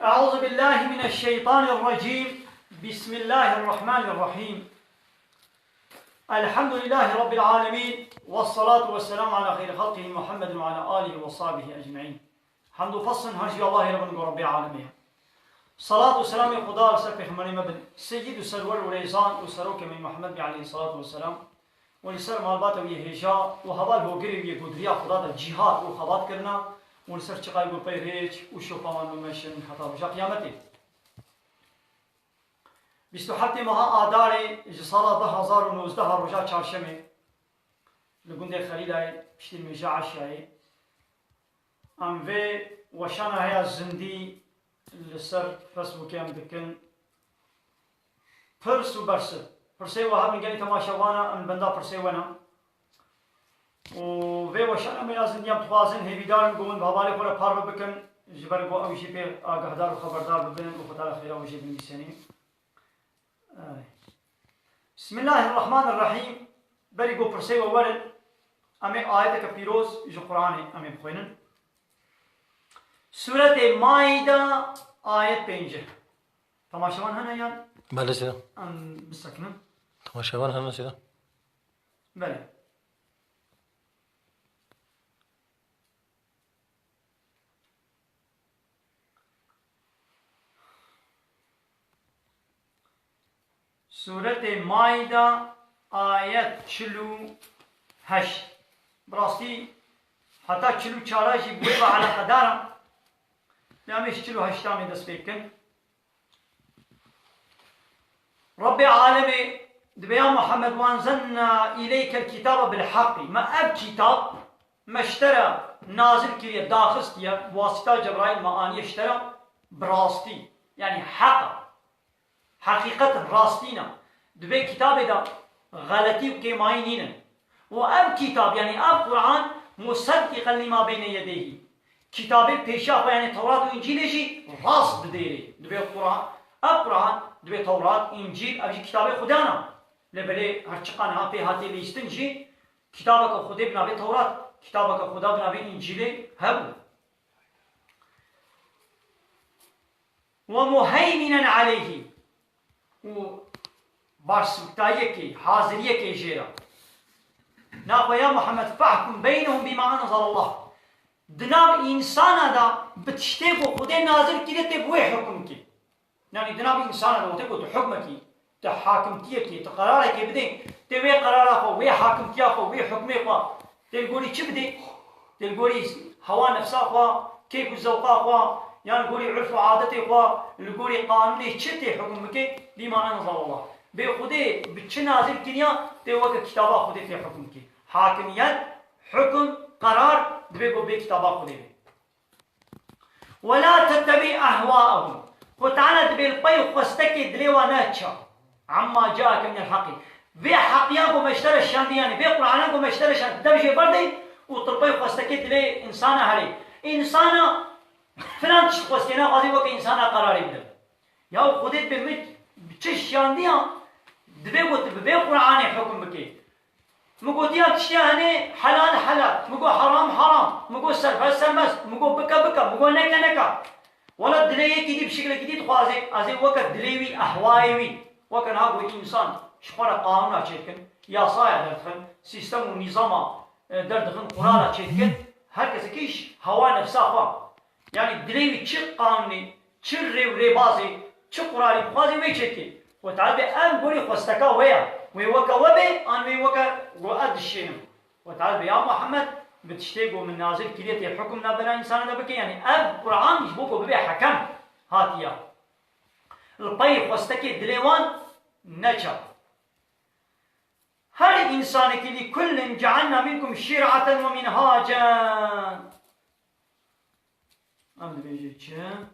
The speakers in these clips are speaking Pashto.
أعوذ بالله من الشيطان الرجيم. بسم الله الرحمن الرحيم. الحمد لله رب العالمين، والصلاة والسلام على خير خلقه محمد وعلى آله وصحبه أجمعين. حمد فصل هرجي الله رب العالمين. صلاة والسلام خدا لسر پیغمبر مبن سيد وسرور وريزان وسروك من محمد عليه الصلاة والسلام ولسر مالبات ويهجا وهبال هوگري ويقدريا خدا دا جهاد وخبات کرنا ولسر چقای گل پیرهج وشوفان ومشن حتى رجا قيامته. 27 ماه آذار سال 2019 رجا چهارشنبه لگنده خلیلای پشتی میجا عشیای ام و وشان هيا زندي لسر فيسبوك ام دكن پرس و برس پرسي وهاب نگني تماشاوانا ام بندا پرسي ونا و وشان من زندي ام توازن هيدار گون بابالي خورا پار بكن جبر گو اوشي پي آگاهدار و خبردار ببن و خدا خير اوشي بنسيني. بسم الله الرحمن الرحيم. بري گو پرسي وورد امي آيات کا پیروز جو قرآن امي بخوينن سورة مائدة آية 5. تماشاوان هنا يعني؟ بله سيدا. بسكنن؟ تماشاوان هنا سيدا. بله. سورة مائدة آية 48. براستي حتى 44 بيبقى على قدارة لأمش 48 دست بيكن. رب العالمين دبيا محمد وانزلنا إليك الكتاب بالحق. ما أب كتاب ما اشترى نازل كريه داخستيا بواسطة جبرائيل ما أن يشترى براستي يعني حقيقة راستينا دبي كتاب دا غلطي وكيماينين وأب كتاب يعني أب قرآن مصدقا لما بين يديه كتاب پیشا يعني توراة و انجيل جي راست بديري دبي القرآن القرآن دبي توراة انجيل ابي كتاب خدانا لبلي هرچقان ها پی هاتي ليستن جي كتابك خدا بنا بي توراة كتابك خدا بنا بي انجيل هبو ومهيمنا عليه و بارسكتايه كي حاضريه كي جيرا ناقوا يا محمد فاحكم بينهم بما انزل الله. دناب انسان دا بتشتي کو خدا نازل کړي ته وې حکم کې يعني دناب انسان دا وته کو ته حکم کې ته حاکم کې ته قرار کې بده ته وې قرار خو وې حاکم کې خو وې حکم خو ته ګوري چې بده ته ګوري هوا نفسه خو كيف الذوق خو يعني ګوري عرف عادت خو ګوري قانون چې ته حکم کې بما انزل الله به خدا بچ نازل کړي ته وکه کتابه خدا ته حکم کې حاکمیت حکم قرار دبيكو بكتابا خديبي ولا تتبع أهواءهم وتعالى دبي البي وخستكي دليواناتشا عما جاءك من الحق بي حقيانكم مشترى الشاندياني بي قرآنكم مشترى الشاندياني دبجي بردي وطربي وخستكي دلي إنسانا هري إنسانا فلان تشخوستينا قاضي وكي إنسانا قراري بدل ياو خديت بمت بتش شانديان دبيكو تبي قرآني حكم بكي مگو دیا کشتیانه حلال حلال مگو حرام حرام مگو سرفست سرمست مگو بکا بکا مگو نکا نکا ولا دلیه کی دی بشکل کی دی خوازه از وقت دلیوی احوایوی وقت ناگو انسان شخور قانون چیکن یا سایه دردخن سیستم و نظام دردخن قرآن چیکن هر کسی کیش هوا نفسا خواه yani دلیوی چه قانونی چه ریبازی چه قرآنی خوازی وی چیکن و تعالی ام گوری خوستکا ویا ويوكا وبي أن ويوكا وقد الشيء وتعالى يا محمد بتشتيقوا من نازل كلية الحكم نبنا إنسان نبكي يعني أب قرآن يجبوكوا ببي حكم هاتيا الطيب واستكي دليوان نجا هل إنسان كلي كل جعلنا منكم شرعة ومنهاجا أمن بيجي كم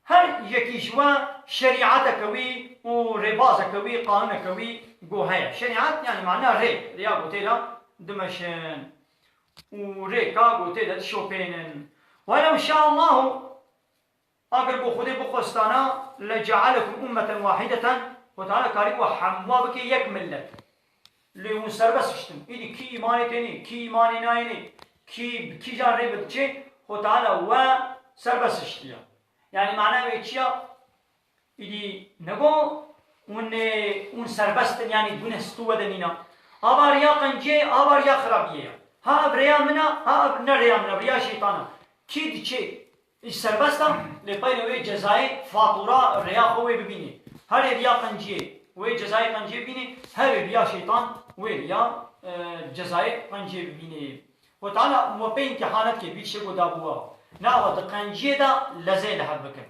هر یکی جوا شریعت کوي و رباز کوي قانون کوي گوهایا شریعت يعني معناه ري ريا قوتيلا دمشن و ري كا قوتيلا شوبينن ولو شاء الله اگر بو خودي بخستانا لجعلكم امه واحده وتعالى كاري وحموا بك يك ملت لیون سربسشتم ایدی کی ایمانی تینی کی ایمانی ناینی کی جان ریبت چه خود تعالی و سربسشتیا یعنی معنی چیا ایدی نگو اون سربستن یعنی دون استو دنینا آبار یا قنجه آبار یا خرابیه ها اب ریا منا ها اب نه ریا منا ریا شیطانا کی دی چه ایش سربستم لپای نوی جزای فاتورا ریا خوی ببینی هر ریا قنجه وی جزای قنجه ببینی هر ریا شیطان وی ریا جزای قنجه ببینی و تعالی مو به امتحانات که بیشه گودا بوا نه و قنجه دا لزه لحب بکن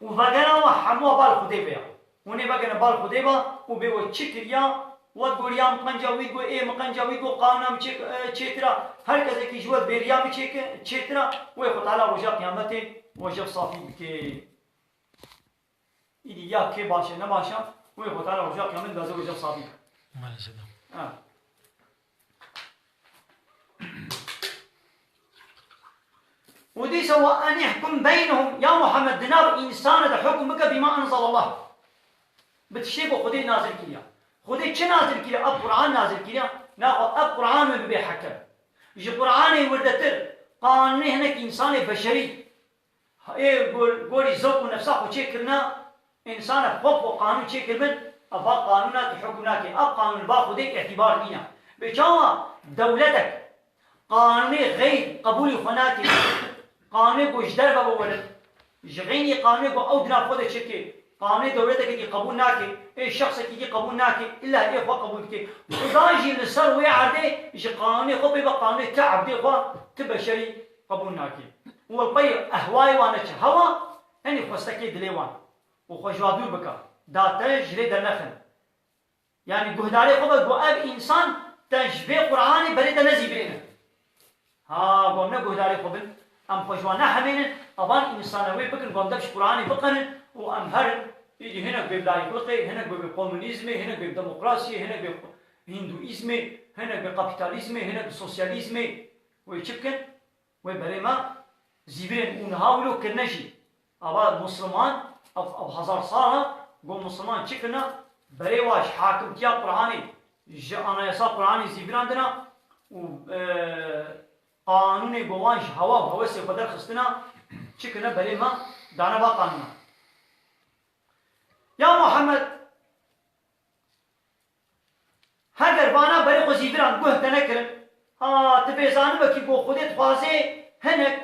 و وگرا و همه بال خوده بیا ونه بگن بال خوده با و به و چکریا و گوریام قنجاوی گو ای مقنجاوی گو قانام چترا هر کسی که جواد بریام چترا و خود تعالی روزا قیامت وجب صافی که ایدی یا که باشه نباشه و خود تعالی روزا قیامت دازه وجب صافی ودي سواء أن يحكم بينهم يا محمد دنار إنسان ده حكم بك بما أنزل الله بتشيبه خدي نازل كليا خدي چه نازل كليا أب قرآن نازل كليا ناخذ أب قرآن من بيحكم يجي قرآن وردتر قانون هناك إنسان بشري إيه قولي زوج ونفسه وشيء كرنا إنسان خوف وقانون شيء كرمن أبا قانونات حكمناك أب قانون باخذك اعتبار بينا بجوا دولتك قانون غير قبول خناتي قانون گوشدر بابا ولد جغيني قانون کو اودنا خود چکه قانون دولتك کی قبول ناکه اي شخص کی قبول ناکه الا اي خو قبول کی خداجي لسر وي عرده جي قانون خو بيبقى قانون تعب دي خو تبشري قبول ناکه والبي اهواي وانا هوا اني خوستكي دليوان وخو جوابير بك داتا جري درنخن يعني گهداري خو بو اب انسان تشبيه قراني بريد نزي بينه ها قومنا گهداري خو بن ام خوشوانا همين ابان انسانوي بكن قومدكش قراني بقن وام هر يجي هنا بلايكوتي هنا بكومونيزم هنا بديمقراطيه هنا بهندويزم هنا بكابيتاليزم هنا بسوسياليزم ويشكن وبريما زيبين ونهاولو كنجي ابا مسلمان او هزار صار قوم مسلمان شكنا بريواش حاكم تيا قراني انا يسا قراني زيبين عندنا و قانون گواش هوا هوس بدر خستنا چکنا بله ما دانا با قانون یا محمد هگر بانا بله قزیبران گوه تنکرن ها تبیزانی بکی گو خودت خوازه هنک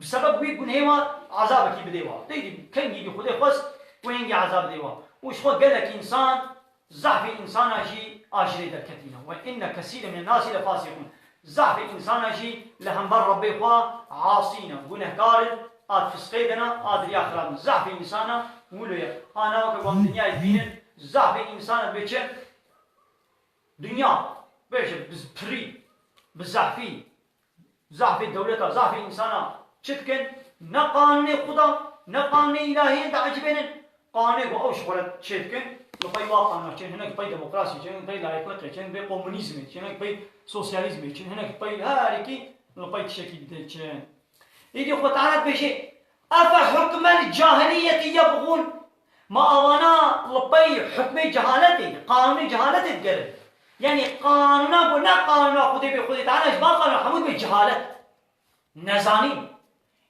بسبب وی گنهوا عذاب کی بدیوا دیدی کنگی خودت خواست وینگی عذاب دیوا وش خود قال لك انسان ضعف انسان اجي اجري دركتينا وان كثير من الناس لفاسقون ضعف انسان شي لهمبر ربي خوا عاصينا گنهكار اد فسقيدنا اد ريا خراب ضعف انسان ولويا انا وكم دنيا يبين ضعف انسان بيچ دنيا بيش بزبري بزعفي ضعف الدولة ضعف انسان چتكن نقانون خدا نقانون الهي تعجبن قانون اوش ولد چتكن لقي واقعنا چن هناك باي ديمقراطي چن باي لايكوتي چن باي كومونيزم چن باي سوسياليزم چن هناك باي هاريكي لقي شكل چن يدي خو تعالى بشيء افحكم الجاهليه يبغون ما اوانا لبي حكم جهالتي قانون جهالتي تقرر يعني قانونا ولا قانونا خدي بخدي تعالى ما قانون حمود بالجهاله نزاني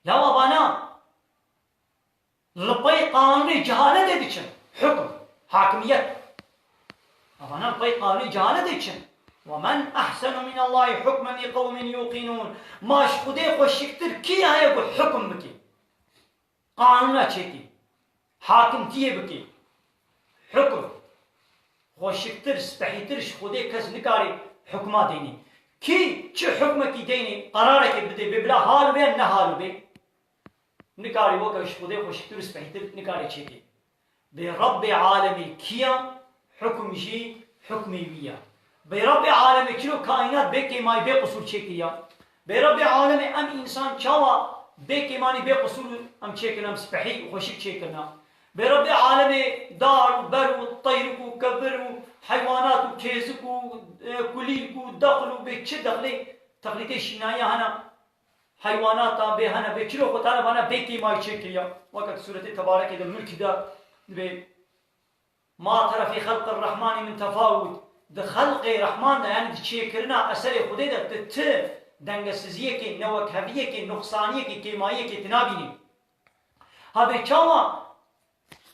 يا ابانا لبي قانون جهالتي ديچن حكم حاكمية أنا بقي قانون جهالة ومن أحسن من الله حكما لقوم يوقنون ماش خدي خوشكتر كي هاي حكم بكي قانونا تشكي حاكم تيه بكي حكم خوشكتر استحيترش خدي كز نكاري حكما ديني كي چه حكمك ديني قرارك بدي ببلا حال بي نهال بي نكاري وكش خدي خوشكتر استحيتر نكاري تشكي برب عالمي كيا حكم جي حكمي ويا برب عالمي كيلو كائنات بكي ماي بقصور چكيا برب عالمي ام انسان چاوا بكي ماني بقصور ام چكنا ام سبحي وخشك چكنا برب عالمي دار برو طير كبر حيوانات كيزك كليل دخل بچ دخلي تخليتي شنايا هنا حيوانات بهنا بكيلو قطانا بنا بكي ماي چكيا وقت سوره تبارك الملك ده ما ترى في خلق الرحمن من تفاوت د خلق رحمان يعني تشيكرنا أسر خدي ده تت دنگسزیه که نوکهویه که نقصانیه که کیماییه که تنابینی هبه چاوا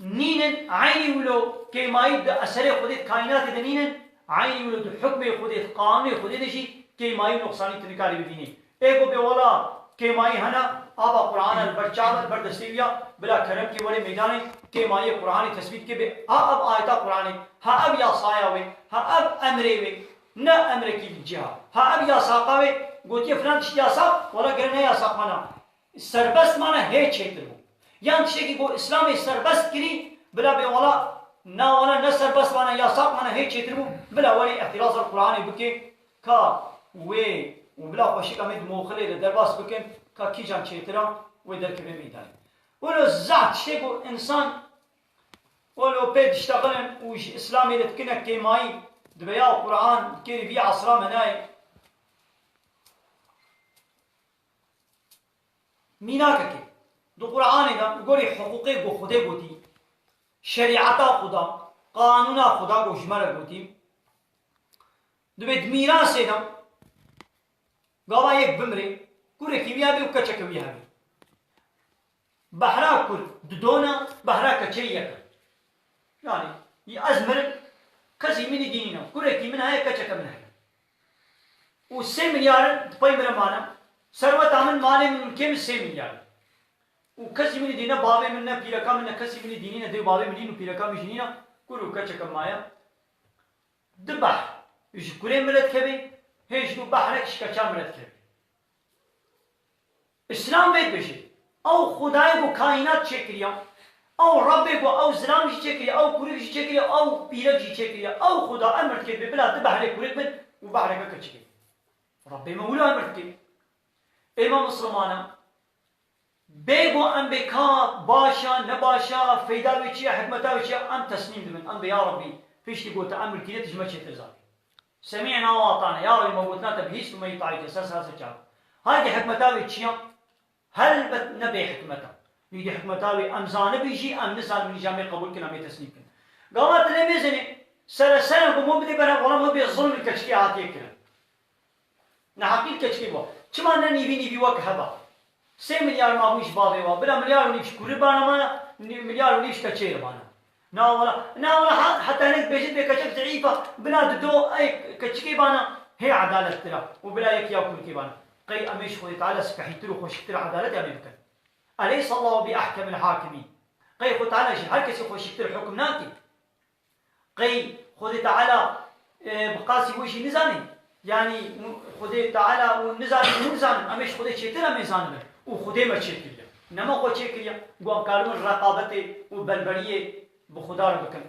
نینن عینی ولو کیمایی ده اثر خودت کائنات ده نینن عینی ولو ده حکم خودت قانون خودت دشی کیمایی نقصانی تنکاری ببینی ایگو به والا کیمایی هنا آبا قرآن البرچال بردستیویا بلا کرم کی ولی میدانی کیمایی قرآنی تثبیت کے بے ها اب آیتا قرآنی ها اب یا سایاوی ها اب امریوی نه امر کی جهاد ها اب یا ساقاوی گوتی فلان چی یاساق ولا گرنه یاساق مانا سربست مانا هی چیتر بو یعنی چیزی که گو اسلام سربست کری بلا به والا نا والا نه سربست مانا یاساق مانا هی چیتر بو بلا ولی احتراز القرآنی بکی کا وی و بلا خوشی کمی دموخلی درباس بکن کا کی جان چیترا وی در کمی میدانی ولو زعت چیزی گو انسان ولو بيد اشتغلن وش اسلامي لتكنا كيماي دبيا القرآن كيري في عصرا مناي میناکه که دو قرآن دا گوری حقوق گو خدا گوتی شریعتا خدا قانونا خدا گو جمره گوتی دو بید میراث دا گاوا یک بمره گوری کیویا بی و کچه کویا بی بحرا کل دونا بحرا کچه یک یعنی ی از مرد کسی منی دینی نم گوری کی من های کچه کمن های و 3 میلیارد پای مرمانا ثروت امن مال من كم 3 مليار وكسي من دينا بابي من بيركا من كسي من ديننا دي بابي من بيركا مجنينا كلو كچ كمايا دبح ايش كوري مرت كبي هيش دو بحرك شكچا مرت كبي اسلام بيت بشي او خداي بو كائنات چكريا او رب بو او اسلام جي چكريا او كوري جي چكريا او بيرك جي چكريا او خدا امرت كبي بلا دبحرك كوري بد وبحرك كچ كبي ربي مولا امرت كبي امام مسلمانم بيگو ام بكا باشا نباشا فيدا وچيا حكمتا وچيا ام تسليم دمن ام يا ربي فيش تقول تأمر كده تجمع شيء ترزاق سمعنا واطعنا يا ربي موتنا تبهيس وما يطاعي تساس هذا الشعب هذه حكمتا وچيا هل بت نبي حكمتا يدي حكمتا ام زان بيجي ام نسال من جامع قبول كنا مي تسليم كن قامت تلميذني سنه کو مو بدي برا ولا مو بظلم الكشكي عاتي كن نحقيق كشكي بو چما نيبي وك هبا 3 مليار ما بوش بابي وا بلا مليار ونيش كوربانا ما مليار ونيش كچير بانا نا ولا حتى هناك بيجت بكچك ضعيفه بلا دو اي كچكي بانا هي عداله ترى وبلا يك ياكل كي بانا قي اميش خو تعالى سكحيترو خوشتر عداله يا بكن اليس الله باحكم الحاكمين قي خو تعالى شي هر كسي خوشتر حكم ناكي قي خو تعالى بقاسي وشي نزاني يعني خدای تعالی و نزان امیش خدای چطور میزانه و خدای ما چطوریه نما خود چطوریه گوام کارون رقابت و بلبلیه به خدا رو بکن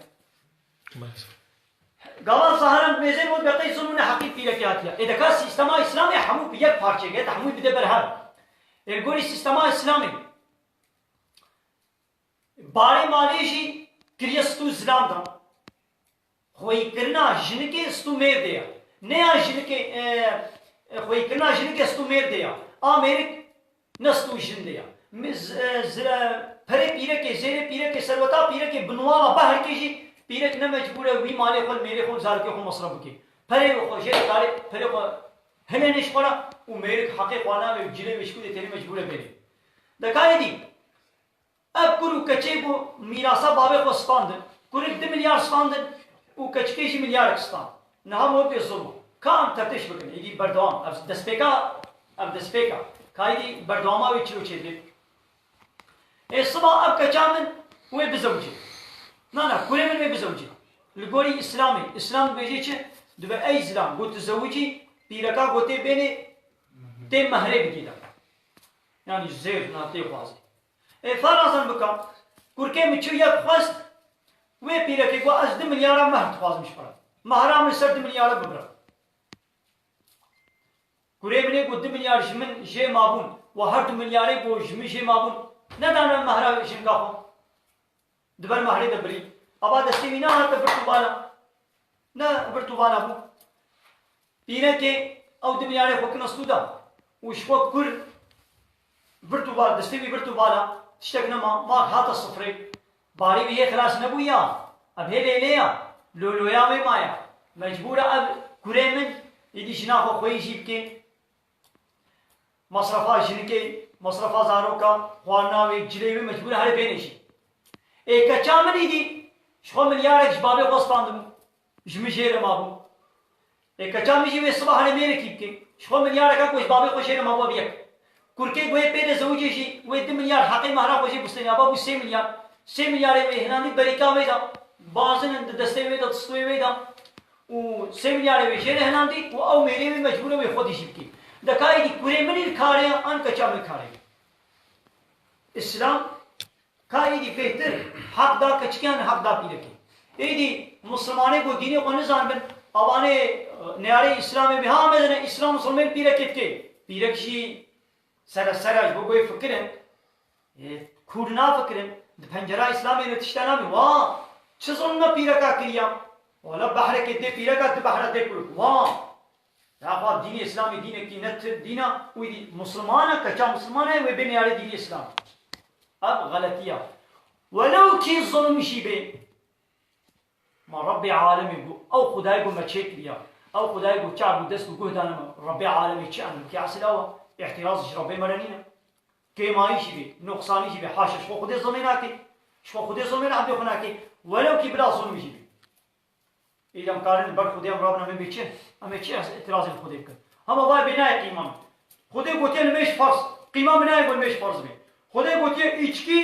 گاوان سهرم میزه بود بقیه سنون حقیق پیرکیاتیه اذا کار سیستم اسلامی همون به یک پارچه گه همون بده برهر گوری سیستم اسلامی باری مالیشی کریستو اسلام دام خوی کرنا جنکی استو میر دیا نیا جنکی خوی کرنا جنکی استو میر دیا آمریک نستو جن دیا پره پیره که زیر پیره که سروتا پیره که بنوالا بحر کشی پیره که نمجبوره وی مالی خود میره خود زار که خود مصرف کی پره خود جه کاری پره خود همه نشکارا و میره حقیق وانا و جله مشکوده تری مجبوره بره دکایی دی اب کرو کچه بو میراسا بابه خود سپاندن کرو 2 میلیارد سپاندن و کچکیشی میلیارد سپاند نه هم وقت ظلم کام تفتیش بکن ایدی بردوام اب دسپیکا کایدی بردوما وی چلو چیزی الصبح اب کچامن و بزوجی نه کلی من و بزوجی لگوری اسلام بیجی چه دو ای اسلام گوت زوجی پیرکا گوته بینی تی مهره بگیدم یعنی زیر ناتی خوازی فرازن بکن کرکه میچو یک خواست و پیرکی گو از 2 میلیارد مهر خوازمش پرد مهرام سر 2 میلیارد ببرد کره منی گو 2 میلیارد جمن جه مابون و هر 2 میلیارد گو جمن جه مابون ندانم مهرام جمگا خون دبر مهری دبری ابا دستی نه هات برتو بالا نه برتو بالا بو پیرکی او 2 میلیارد خو کنه سودا وش خو کر برتو بالا دستی برتو بالا تشتغل ما هات الصفري باري بيه خلاص نبويا اب هي ليليا لولويا وي مايا مجبورة أب كوري من يدي شناخو خوي جيبكي مصرفا جنكي مصرفا زاروكا خواناوي جليوي مجبورة هاري بينشي إيه كتشامن يدي شخو مليارك جبابي غصباندم جمجير مابو إيه كتشامن يجي الصباح هاري ميري كيبكي شخو مليارك أكو جبابي خوشير مابو بيك كوركي قوي بير زوجي شي وي 2 مليار حقي مهرا خوشي بستني أبابو 3 مليار 3 مليار هنا بريكا ويدا بازن دستي ويدا تستوي ويدا و 3 مليار ويشير هنا دي او ميري مجبور وي خودي شبكي دكاي دي كوري مني الكاريا ان كچا من كاري اسلام كاي دي بهتر حق دا كچكيان حق دا بيلكي اي دي مسلمانه کو ديني کو نزان بن اوانه نياري اسلام بها مدن اسلام مسلمان بيركت كي بيركشي سر بوي فكرن كورنا فكرن پنجره اسلامي نتشتنا مي وا چه ظلم بيركا كريا ولا بحر کے دے پیرا کا بحر دے کو واہ یا دین اسلامی دین کی نت دینا وی مسلمان کچا مسلمان ہے وہ بنی على دین اسلام اب غلطیہ ولو کی ظلم شی بے ما رب عالم او خدای کو مچے کیا او خدای کو چابو دس کو دانا رب عالم چان کی اصلا اعتراض رب مرنینا کی مائی شی بے نقصانی شی بے حاشش خود ظلمنا کی شو خود ظلمنا عبد خنا کی ولو کی بلا ظلم شی إذا مقارن بر خدای ربنا من بيچه اما چه اعتراض خدای کرد هم وای بنای قیمام خدای گوتی نمیش فرض قیمام بنای گل میش فرض می خدای گوتی içki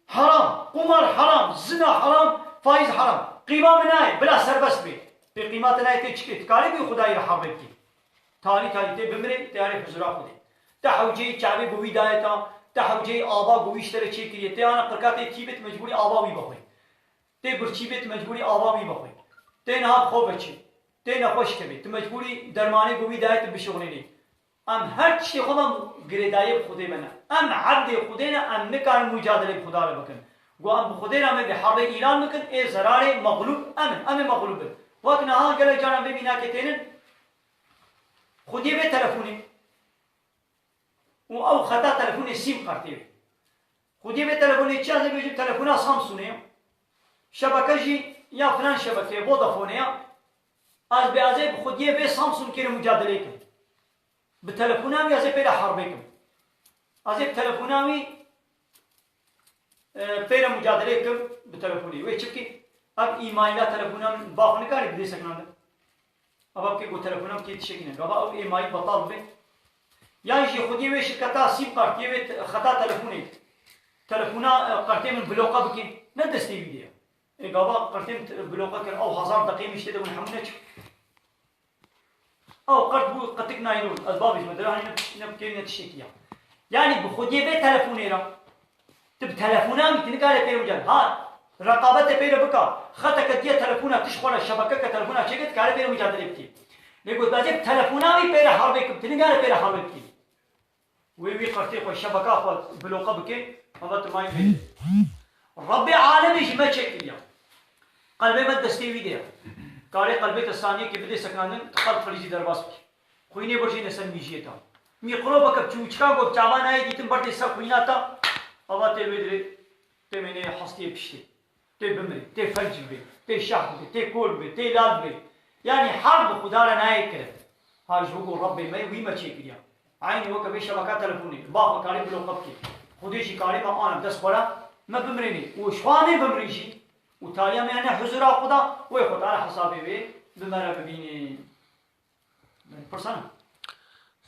حرام قمار حرام زنا حرام فائز حرام قیمام بنای بلا سربست بی به قیمت نای ته içki کاری بی خدای را حرام کی تاری ته بمره تیاری حضور خدای تحوجی چابی گوی دایتا تحوجی آبا گویشتر چی کیه ته انا قرقات تیبت مجبوری آبا وی بخوی ته برچیبت مجبوری آبا وی بخوی تين هاب خوبتشي تين خوش كبي تمجبوري درماني قوي دايت بشغليني ام هر شيء خدام غريداي خدي منا ام عبد خدينا ام نكان مجادله خدا بكن گو ام خدينا میں بحرب ايران بكن اي زرار مغلوب ام مغلوب وقت نها قال جانا بينا كتين خدي به تليفوني او خطا تليفوني سيم قرتي خدي به تليفوني چازه بيجي تليفونا سامسونگ شبكه جي یا فلان شبکه فودافونه از به ازه خودیه به سامسونگ که مجادله کن به تلفنامی ازه پیدا حربه کن ازه تلفنامی پیدا مجادله کن به تلفنی وی چکی اب ایمایلا تلفنام باخ نکاری بده سکننده اب که گو تلفنام کی تشکی نه اب ایمای بطال به یا جی خودیه به شرکتا سیم کارتیه به خطا تلفونا قرتي من بلوقه بكين ندستي فيديو قابا قرتي بلوقه كان او 1000 دقيقه مش تدو نحملك او قرت بو قتكنا ينول اسبابش مدراني نبكي نتشكيا يعني بخودي به تلفوني را تب تلفونا متنقال بيرو جان ها رقابه بيرو بكا خطك دي تلفونا تشخونا الشبكه كتلفونا شيكت قال بيرو مجادله بكي يقول باجي تلفونا وي بيرو حربك بتنقال بيرو حربك وي قرتي خو الشبكه خو بلوقه بكي هذا تماي في ربي عالمي ما تشكيا قلبي ما دستي فيديو قاري قلبي الثانيه كي بدي سكنان قلب فريزي درباس خويني برشي نسن ميجيتا مي قلوبك بچوچكا گو چاوان اي گيتم برتي سا خويناتا هوا تي ويدري تي مني حستي بشتي تي بمري تي فجبي تي شحبي تي كولبي تي لالبي يعني حرب خدارا ناي كرت هاج هو ربي ما وي ما تشكيا عيني وك بشبكات تلفوني باخ قاري بلو قبكي خديشي قاري ما انا دس برا ما بمريني وشواني بمريشي وتاليا يعني حضور خدا وياخذ على حسابي بي بمرا ببيني برسانه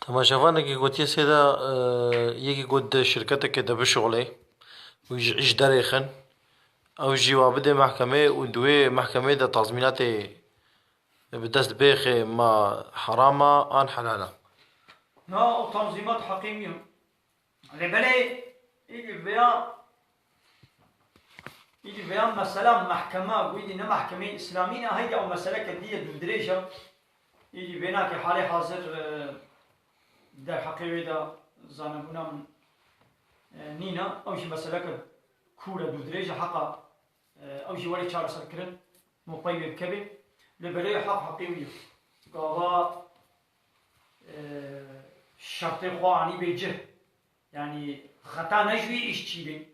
تماشافانه کی گوتی سیدا یکی گود شرکت که دب شغله و ايش داريخن او جواب ده محكمه و دوی محكمه ده تضمينات بدست بيخ ما حرامه ان حلاله نا تنظيمات حقيميه لبلي يجي بيان مسألة محكمة ويدي نا محكمة إسلامية هيدا أو مسألة كدية بدريشة يجي بينا كحالة حاضر در حقيقة دا زانبونا من نينا أو شي مسألة كورة بدريشة حقا أو شي ولي شارع سكرن مطيب بكبي لبلي حق حقيقية قابا شرط خواني بيجه يعني خطا نجوي إيش تشيبين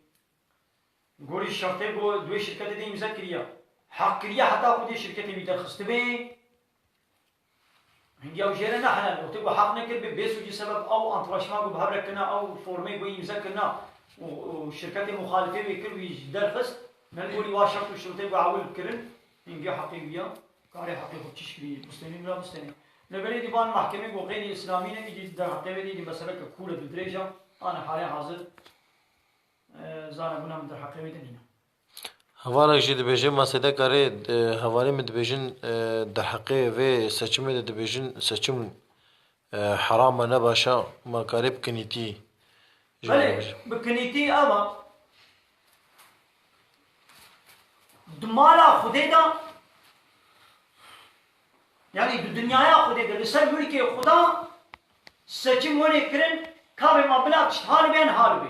قولي الشرطة بو دوي شركة دي مذكرية حق كريا حتى خودي شركة بيدرخصت به هنگی او جیره نحن و تبقى حق نکر به بیسو جی سبب او انتراشمان کو بهبرک کنا او فورمی کو ایمزا کنا و شرکت مخالفه بکر وی درخست نقولي واشرط الشرطي وعول بكرن هنگی حقیقیه کار حقیقی تشکری مسلمین را مسلمین لبری دیوان محکمه و غیر اسلامی نمیدی در حقیقه دی مثلا که کوله بدرجه انا حاليا حاضر زانه بنا من در حقیقه دنیا هوارك جي دبيجن ما سيدا كاري هواري من دبيجن در حقيقة في سچم دبيجن سچم حرام نباشا ما كاري بكنيتي بله بكنيتي اما دمالا خودي دا يعني الدنيا خودي دا لسر ملكي خدا سچم وني كرن كابي ما بلا حال بين حال بي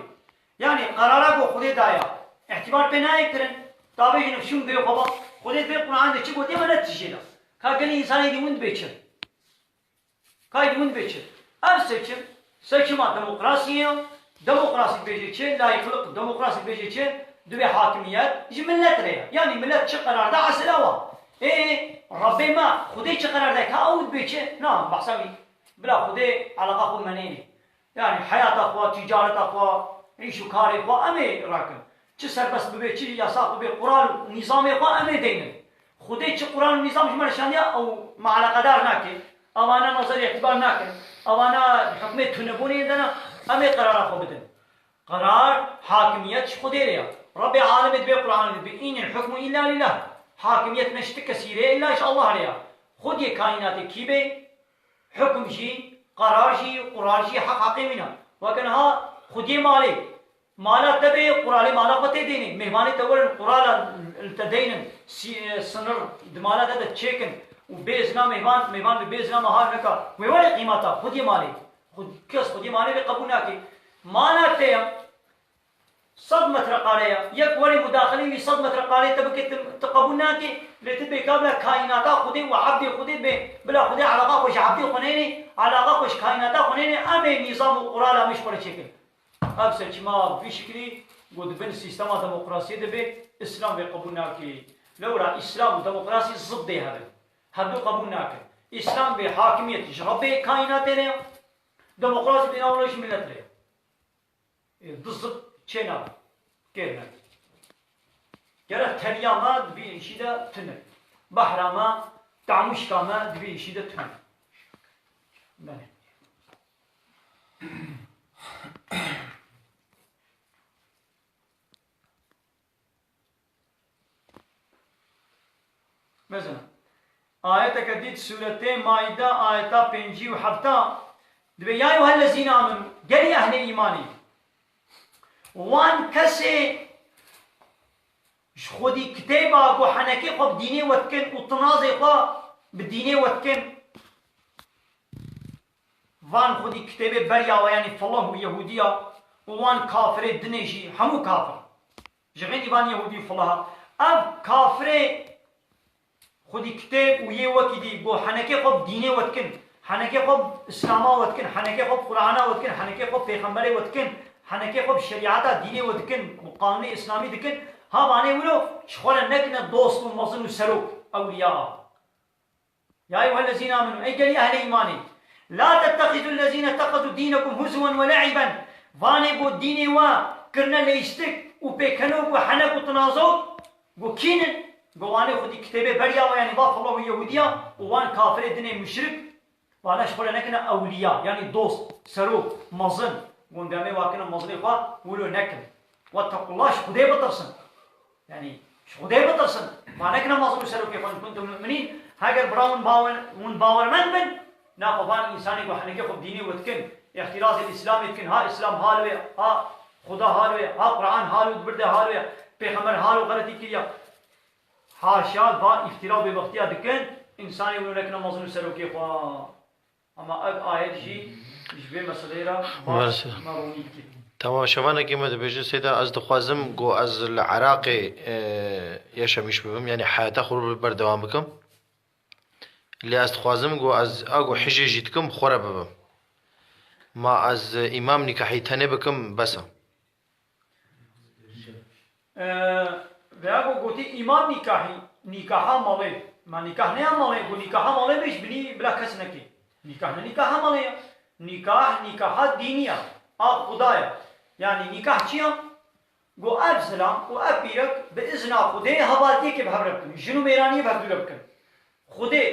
يعني قرارا خودي دايا اعتبار بناي كرن تابع نفسهم بيه خبا خودت بيه قرآن ده چی گوتی من نتیجه که گلی انسانی دیوند بیچن که دیوند بیچن اب سچم دموکراسی بیچه چه لایقلق دموکراسی بیچه چه دوی حاکمیت یه ملت ریا یعنی ملت چه قرار ده اصل اوا ربی ما خودی چه قرار ده که اود بیچه نه بحثاوی بلا خودی علاقه خود منینی يعني حياة أخوة تجارة أخوة عيشوا كاري أخوة أمي راكن چه سربست ببه چه یاساق ببه قرآن نظام خواه امه دینه خوده چه قرآن نظام شما شانیا او معلقه دار ناکن اوانا نظر اعتبار ناکن اوانا حکمه تنبونی دنا امه قرار خو بدن قرار حاکمیت خوده ریا رب عالم به قرآن به این الحكم الا لله حاکمیت نشت کثیره الا ان الله ریا خود یہ کائنات کی به حکم جی قرار جی قرار جی حق حقیمنا وکنها خودی مالی مالا تبي قرالي مالا قتي ديني مهماني تقول قرالا التدين سنر دمالا ده تشيكن وبيزنا مهمان ببيزنا مهار نكا ويوالي قيمتا خدي مالي خدي مالي بقبولنا كي مالا تيم صدمة رقالية يك ولي مداخلين في صدمة رقالية تبكي تقبولنا كي لتبي قبل كائناتا خدي وعبدي خدي بلا خدي علاقة خوش عبدي خنيني علاقة خوش كائناتا خنيني أمي نظام قرالا مش برشكل اب سرچما في شكلي قد بن سيستم ديمقراطية دبي اسلام بقبولنا كي لولا اسلام وديمقراطية ضد هذا هردو قبولنا كي اسلام بحاكمية ربي كائنات نه ديمقراطية بنا ولاش ملت له ضد چنا كيرنا يرى تريا ما دبي شيدا تنه بحر ما تعمش كما دبي شيدا تنه مثلا آياتك ديت سورتين مائدة آياتا بنجي وحفتا دبي يا أيها الذين آمنوا قال أهل إيماني وان كسي خودي كتابة بو حنكي خب ديني وتكن وتنازي خب بالديني وتكن وان خودي كتابة بريا ويعني فالله يهودية وان كافر دنيجي همو كافر جغين وان يهودي فالله اب كافر خودی کتاب و یه وقتی دی بو حنکه خب دینه وتکن حنکه خب اسلاما وتکن حنکه خب قرآن وتکن حنکه خب پیغمبر وتکن حنکه خب شریعت دینه وتکن قانون اسلامی دکن ها معنی ولو شغل نکن دوست و مزن و سرو اولیاء یا ایها الذين آمنوا ای گلی اهل ایمانی لا تتخذوا الذين اتخذوا دينكم هزوا ولعبا وانه بو دینه و کرنا لیستک و پیکنو و حنک و تنازو و کین قواني خدي كتابه بريا يعني باف الله يهوديا وان كافر دني مشرك وانا شغل نكنا اولياء يعني دوست سرو مزن قندامي واكنا مزريقا ولو نكن واتقوا الله شخدي بطرسن يعني شخدي بطرسن ما نكنا مزرو سرو كيف كنتم مؤمنين هاجر براون باور من ناقبان انساني وحنكي خب ديني وتكن احتراز الاسلام يتكن ها اسلام هالوي ها خدا هالوي ها قرآن هالو برده هالوي پیغمبر هالو غلطي كريا حاشا با افتراء به وقتی دکن انسانی ولو نکنه مظلوم سروکی خوا اما آیت جی به مسئله را مرونی کی تمام شوانا كيما دبيجي سيدا از دخوازم جو از العراق يشمش بهم يعني حياتا خروب بردوام بكم اللي از دخوازم جو از اگو حجي جيتكم خورا بهم ما از امام نكاحي تاني بكم بسا وياكو قوتي إمام نكاحي نكاحا مالي ما نكاح نيا مالي قو نكاحا مالي بيش بني بلا كس نكي نکاح نکاح مالیه نکاح دینیه آب خدایا یعنی نکاح چیه گو اب سلام و اب بیرک به اذن خدا حواتی که بهبر بکن جنو میرانی بهبر بکن خدا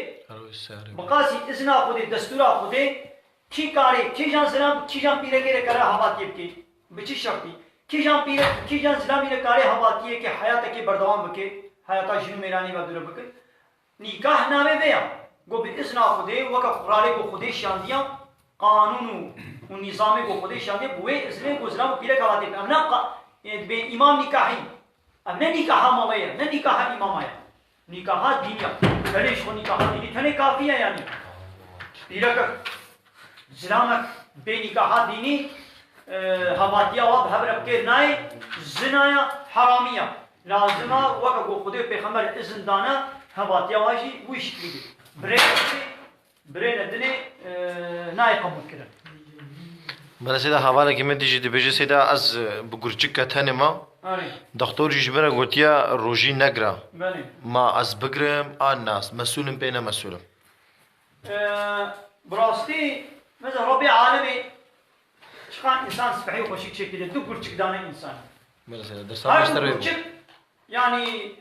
بقاسی اذن خدا دستور خدا کی کاری کی جان سلام کی جان پیره که کرا حواتی بکی بچی شرطی کی جان پیره کی جان سلامی ره کاری حواتی که حیات که بردوام بکی حیات جنو میرانی بهبر بکن نکاح نامه بیا گو به اذن خدا وقت قرآن کو خدا شاندیان قانون و نظام کو خدا شاندی بوی اذن کو سلام پیره حواتی امنا به امام نکاحی اب نه نکاح مالیه نه نکاح امامه نکاح دینیه بلش خو نکاح دینی تنه کافیه یعنی پیره زلامك بنكاح ديني هواتيا وبهبرب كي ناي زنايا حرامية لازمة وكو خدي بيخمر إذن دانا هواتيا واجي ويش تريد برين الدني ناي قبول كده بله سیدا حواله که من دیجی بجی سیدا از بگرچک کتنه ما دکتر جبران گوتیا روزی نگرا ما از بگرم آن ناس مسئولم بینه مسئولم براستی مثل ربي عالمي شخان انسان صحيح وخشيك شكل دو قرچك دانه انسان بله سیدا درسان مشتري يعني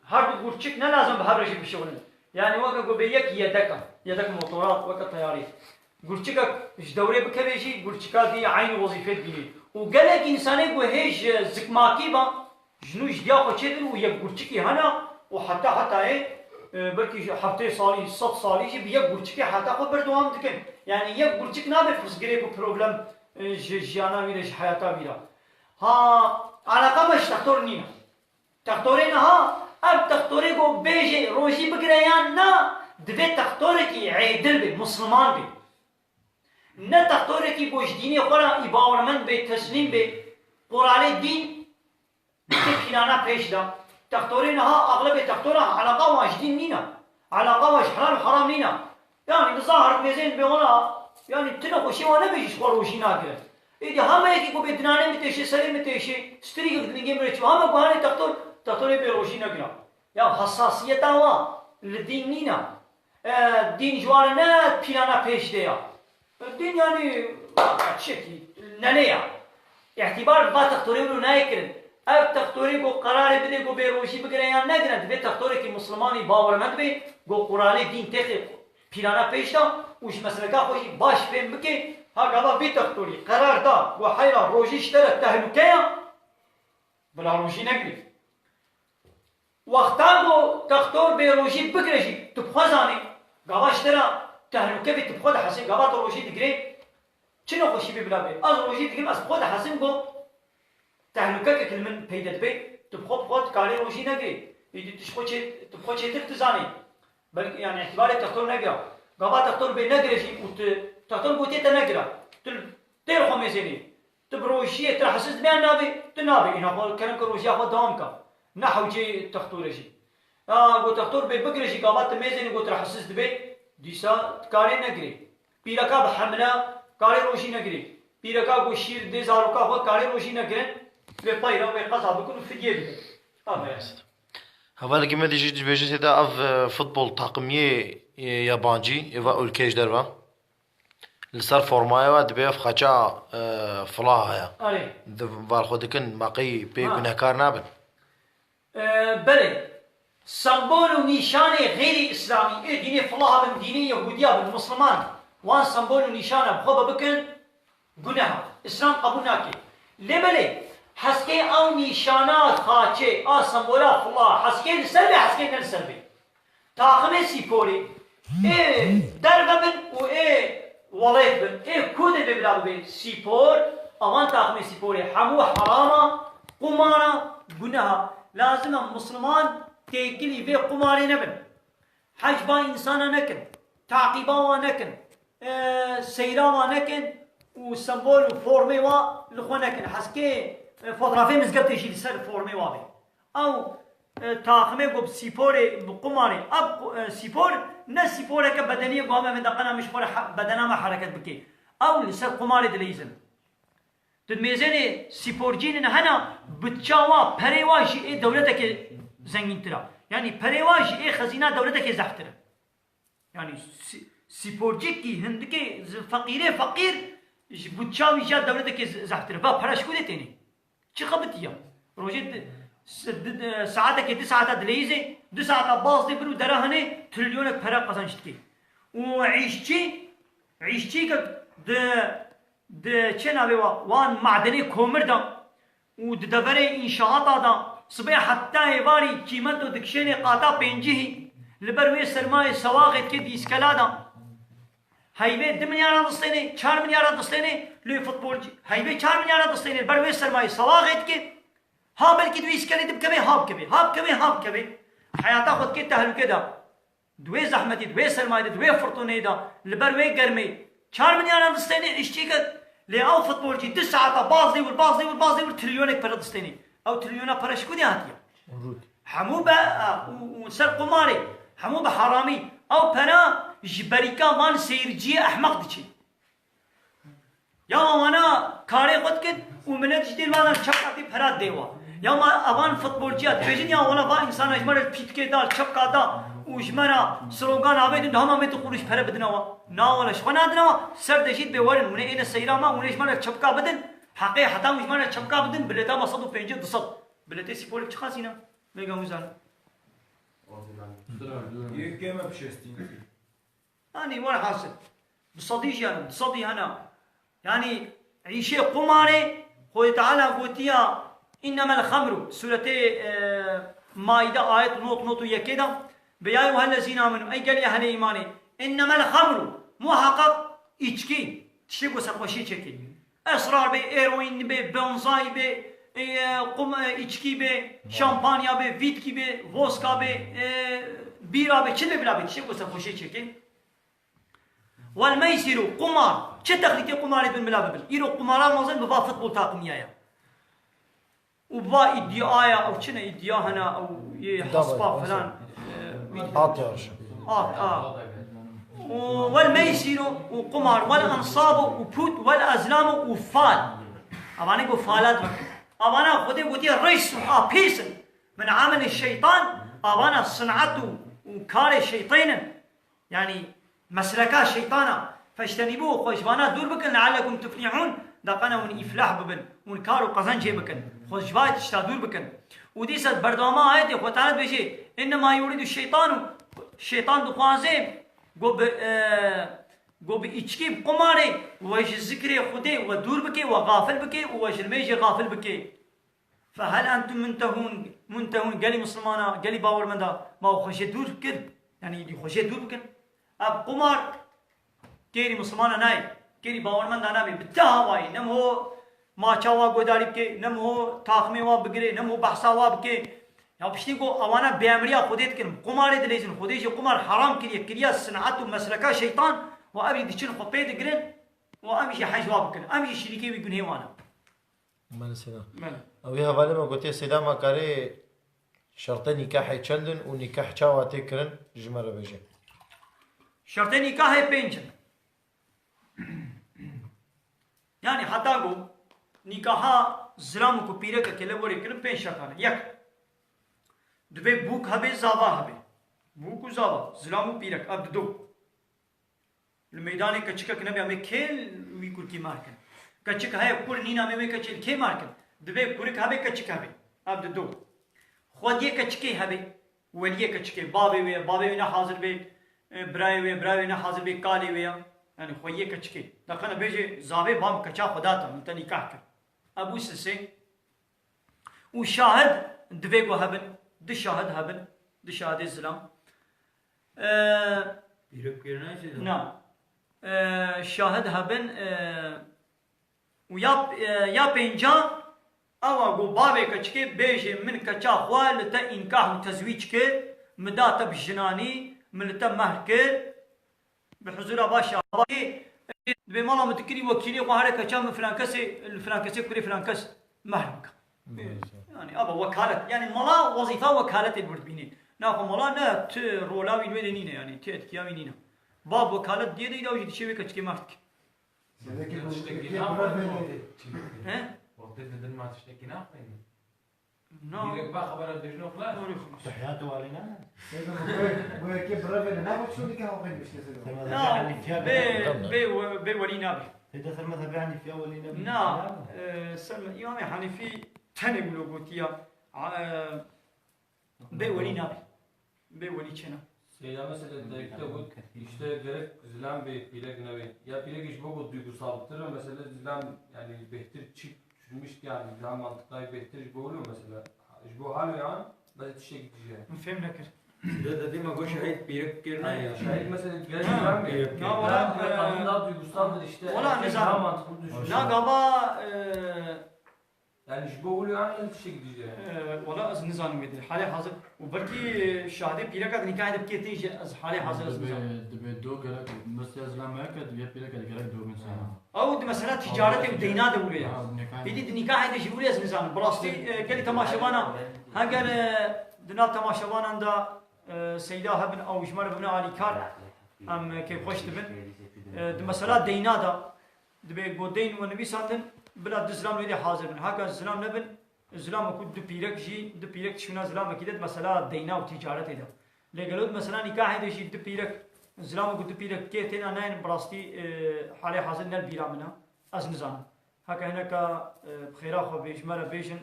هر قرچك نه لازم بهرجي بشغلن يعني وقت قو بيك يدك موتورات وقت طياري قرچك ايش دوره بكبيجي قرچكا دي عين وظيفه دي وقالك انسان قو هيج زكماكي با جنوش ديا خو چدر ويا قرچكي هنا وحتى ايه بلکه هفته سالی 100 سالی چه بیه گرچکی حتی خود بردوام دکن یعنی یک گرچک نبه فرسگره کو پروبلم جانا ویرش حیاتا ویرا ها علاقه مش تختور نینا تختوره نه ها اب تختوره کو بیجه روشی بگره یا نه دوی تختوره کی عیدل بی مسلمان بی نه تختوره کی گوش دینی خورا ایباورمند بی تسلیم بی قرآن دین که پیلانا پیش دا تختورينها اغلب تختورها علاقه واجدين نينا علاقه واش حلال وحرام نينا يعني بظاهر ميزين بيونا يعني تنقو شي وانا بيجي خروشي ناكل اذا هم هيك كو بدنانه متشي سليم متشي ستريك دنيا مرچ هم كواني تختور بيروشي ناكل يا حساسيه وا للدين نينا دين جوارنا بيلانا بيش ديا الدين يعني شكي ننيا اعتبار با تختوري ولو نايكرن اب تختوری کو قرار بده کو بیروشی بگیره یا نگیرند به تختوری که مسلمانی باورمند به گو قرآن دین تخی پیرانا پیشتا وش مسئله خوشی باش فهم بکی ها گابا بی تختوری قرار دا و حیرا روشیش تره تهلوکه بلا روشی نگیری وقتا گو تختور بیروشی بگیرشی تبخوزانی گاباش تره تهلوکه بی تبخوز حسین گابا تو روشی دگیره چنو خوشی بی بلا بی از روشی دگیرم از خود حسین گو تهلوكه كل من بيدت بي تبخط كاري روشي نجري يدي تبخط شيء تزاني بل يعني اعتبار تختار نجرا قبا تختار بنجرا شيء تختار بوتي تنجرا تير خمسيني تبروشي تحسس بين نابي تنابي هنا قال كلام كروشي أخذ دامك نحو شيء تختار شيء قو تختار ببقرا شيء قبا تميزني قو تحسس بي ديسا كاري نجري بيركا بحملة كاري روشي نجري بيركا قو شير ديزاروكا خود كاري روشي نجري بيطيروا ويقطعوا بيكونوا في جيبك حواله که من دیجی بجی سیدا اف فوتبال تاقمیه یابانجی ایوا اولکیش دروا لسر فرمایه و دبیف خچا فلاها آره دوال خودکن باقی پی گناهکار نابن بله سمبول و نشان غیر اسلامی دین فلاها بن دین یهودیا بن مسلمان وان سمبول و نشان بخوبه بکن گناه اسلام قبول ناکه لبله حسكي او نشانات خاچه ا سمبولا فلا حسكي نسلبي حسكي نسلبي تاخمه سيبوري دربن و وليت بن كود ببلا بي سيبور اوان تاخمه سيبوري حمو حراما قمارا گناه لازم مسلمان تيكلي في قماري نبن حجبا انسانا نكن تعقيبا نكن سيرا نكن و سمبول و فورمي وا لخو نكن حسكي فوتوغرافی مزگب تشیل سر فرمی وابی او تاخمه گو سیپوری بقماری اب سیپور نه سیپوره که بدنی گوامه من دقنا مشپور بدنا ما حرکت بکی او لسر قماری دلیزن تدمیزن سیپورجین هنا بتشاوا پریواجی ای دولته که زنگین ترا یعنی پریواجی ای خزینه دولته که زحتره يعني سپورجیکی هندکی فقیره فقیر بودشاوی جا دولت که زحتر با پرش کده تینی چی خبتیا روزی ساعته که 2 ساعته دلیزه 2 ساعته باز دی برو درهنه تریلیون پرا قزنشت کی و عیشچی که د چه ناوی وان معدنی کومر دا و دبره انشاءات دا صبح حتی ایواری قیمت و دکشن قاطع پینجی لبروی سرمایه سواقت که دیسکلا دا هایوی 2 میلیارد دستینه 4 میلیارد دستینه لوی فوتبال هایوی 4 میلیارد دستینه بروی سرمایه سواقت که ها بلکه دوی اسکلی دب کبه هاب کبه حیاتا خود که تهلوکه دا دوی زحمتی دوی سرمایه دوی فرطونه دا لبروی گرمی 4 میلیارد دستینه اشتی که لی او فوتبال کی 2 ساعته باز دی تریلیون پر دستینه او تریلیون پرش کدی هاتیه همو با سر قماری همو به حرامی او پنا جبریکا وان سیرجی احمق دیچی یا وانا کاری خود کد و منت جدیل وانا چپکاتی پراد دیوا یا ما اوان فوتبالچیات بیشین یا وانا با انسان اجمر پیتکه دار چپکا دا و اجمرا سلوگان آبید هم همه تو قروش پره بدنوا نا ولا شخنا دنوا سر دشید به ورن ونه این سیراما ونه اجمرا چپکا بدن حقی حتی اجمرا چپکا بدن بلتا ما 150 200 بلتا سیپول چخاسینا میگم وزان يك ما بشستين يعني ولا حاصل بصديش يعني بصدي أنا يعني عيشي قماري خوي تعالى قوتيا إنما الخمر سورة مائدة آية نوت يكيدا بيا أيها الذين آمنوا أي قال يا أهل إيماني إنما الخمر محقق إيشكي تشيكو سقوشي تشكي أسرار بي إيروين بي بونزاي بي قم إيشكي بي شامبانيا بي فيتكي بي ووسكا بي بيرا بي چه بيرا بي تشيكو سقوشي تشكي والميسر قمار چه تخليكي قمار ابن بلا ببل إيرو قماران موزن ببا فوتبول تاقمية وبا إدياء أو چنه إدياء هنا أو حصبا فلان عاطياش والميسر وقمار والأنصاب وبوت والأزلام وفال أبانا يقول فالات أبانا خدي ودي ريس وآبيسن من عمل الشيطان أبانا صنعته وكار الشيطان يعني مسلكا شيطانا فاجتنبوه خوشبانا دور بكن لعلكم تفلحون دقنا ون إفلاح ببن ون كارو قزنجي بكن خوشبايت اشتا دور بكن وديست بردوما آياتي خوتانت بشي إنما يريد الشيطان دخوازي گو به ایچکی قماره وش ذکر خودی و دور بکی و غافل بکی و شرمیش غافل بکی فهل انتم منتهون قالي مسلمانا قالي باور من دا ما هو خوشي دور كد يعني دي خوشي دور بكن اب قمار كيري مسلمانا ناي كيري باور من دا نامي بتاها واي نم هو ما چاوا گوداری بکی نم هو تاخمه وا بگیره نم هو بحثا وا بکی یا پشتی کو اوانا بیامریا خودت کن قمار دلیزن خودش قمار حرام کریه صنعت و مسلکا شیطان و ابي دچن خو پید گرن و امشي حجوا بکن امشي شریکی بگن هیوانا من سلام او يا بالي ما قلت سيدا ما كاري شرط نكاح چندن و نكاح چاوا تكرن جمره بجي شرط نکاح پنجن يعني حتى گو نکاح زلام کو پیره که کله وری کن پنج شرطانه یک دوی بوک هبه زاوا هبه بوک و زاوا زلام پیرک اب دو الميدان كتشكك نبي عمي كيل ويقول كي ماركن كتشك هاي كل نينا مي كتشل كي ماركن دبي كورك هبي كتشك هبي عبد دو خوديه كتشكي هبي وليه كتشكي بابي وينا حاضر بي براي وينا حاضر بي قالي ويا يعني خويه كتشكي دخنا بيجي زاوي بام كچا خداتا انت نكاح كر ابو سسي وشاهد دبي كو هبن دي شاهد هبن دي شاهد الزلام نعم شاهد هبن ويا بينجا او گو بابي كچكي بيجي من كچا خوال تا انكاح وتزويج كي مداتا بجناني ملتا مهر كي بحضور باشا بمالا متكري وكيلي وهذا كچا من الفرانكسي كوري فرانكس مهر يعني ابا وكالة يعني مالا وظيفة وكالة البردبيني ناخو مالا نا رولاوي نويدينينا يعني تيتكياوي نينا باب وكالة دي دا وجد شيء كتشكي مارتك. ها؟ وقت بدل ما تشتكي ناقين. نعم يقولك بقى خبر الدجنوق لا تحيات والينا كيف برافو نابك شو اللي كانوا غير مش نعم بي ولي نابي هذا المذهب يعني في اولنا نعم سلم إمام حنيفي تاني بلوغوتيا بي ولي نابي بي ولي چنا Seyda mesela direkte bu işte gerek zilan bir pilek nevi ya pilek iş bu duygusaldır mesela zilan yani behtir çürümüş yani zilan mantıklı behtir iş bu oluyor mesela iş bu hali yani böyle tişe gideceği. نفهم لك ده دي ما جوش عيد بيركرنا Yani şahit mesela gerek zilan bir Ya valla, kadın daha duygusaldır işte. valla erkek nizam. daha mantıklı düşünüyor. لا قبا Yani iş bu oluyor yani tişe gideceği. ولا از نظام مدري حالي حاضر وبركي شهاده بيرك نكاح دبكي تيجي از حالي حاضر از نظام دبي دو قالك بس يا زلمه ما كد بيا بيلك قالك دو من سنه او دي مساله تجاره ودينات ولا هذه النكاح هذا شيء ولا از نظام براستي قال لي تماشوانا هاجر دنا تماشوانا عند سيدا ابن او جمال ابن علي كار ام كيف خوش تبن دي مساله دينات دبي قودين والنبي صلى الله عليه وسلم بلا الزلام ودي حاضر هاجر الزلام نبن الزلام كود دو بيرك جي دو بيرك شونا زلام اكيد مساله دينا وتجاره هذا لقالوا مثلا نكاح هذا شيء دو بيرك الزلام كود بيرك كيتين انا براستي حالي حاضر نال بيرا منها از نظام هكا هناك بخيرا خو بيجمال بيجن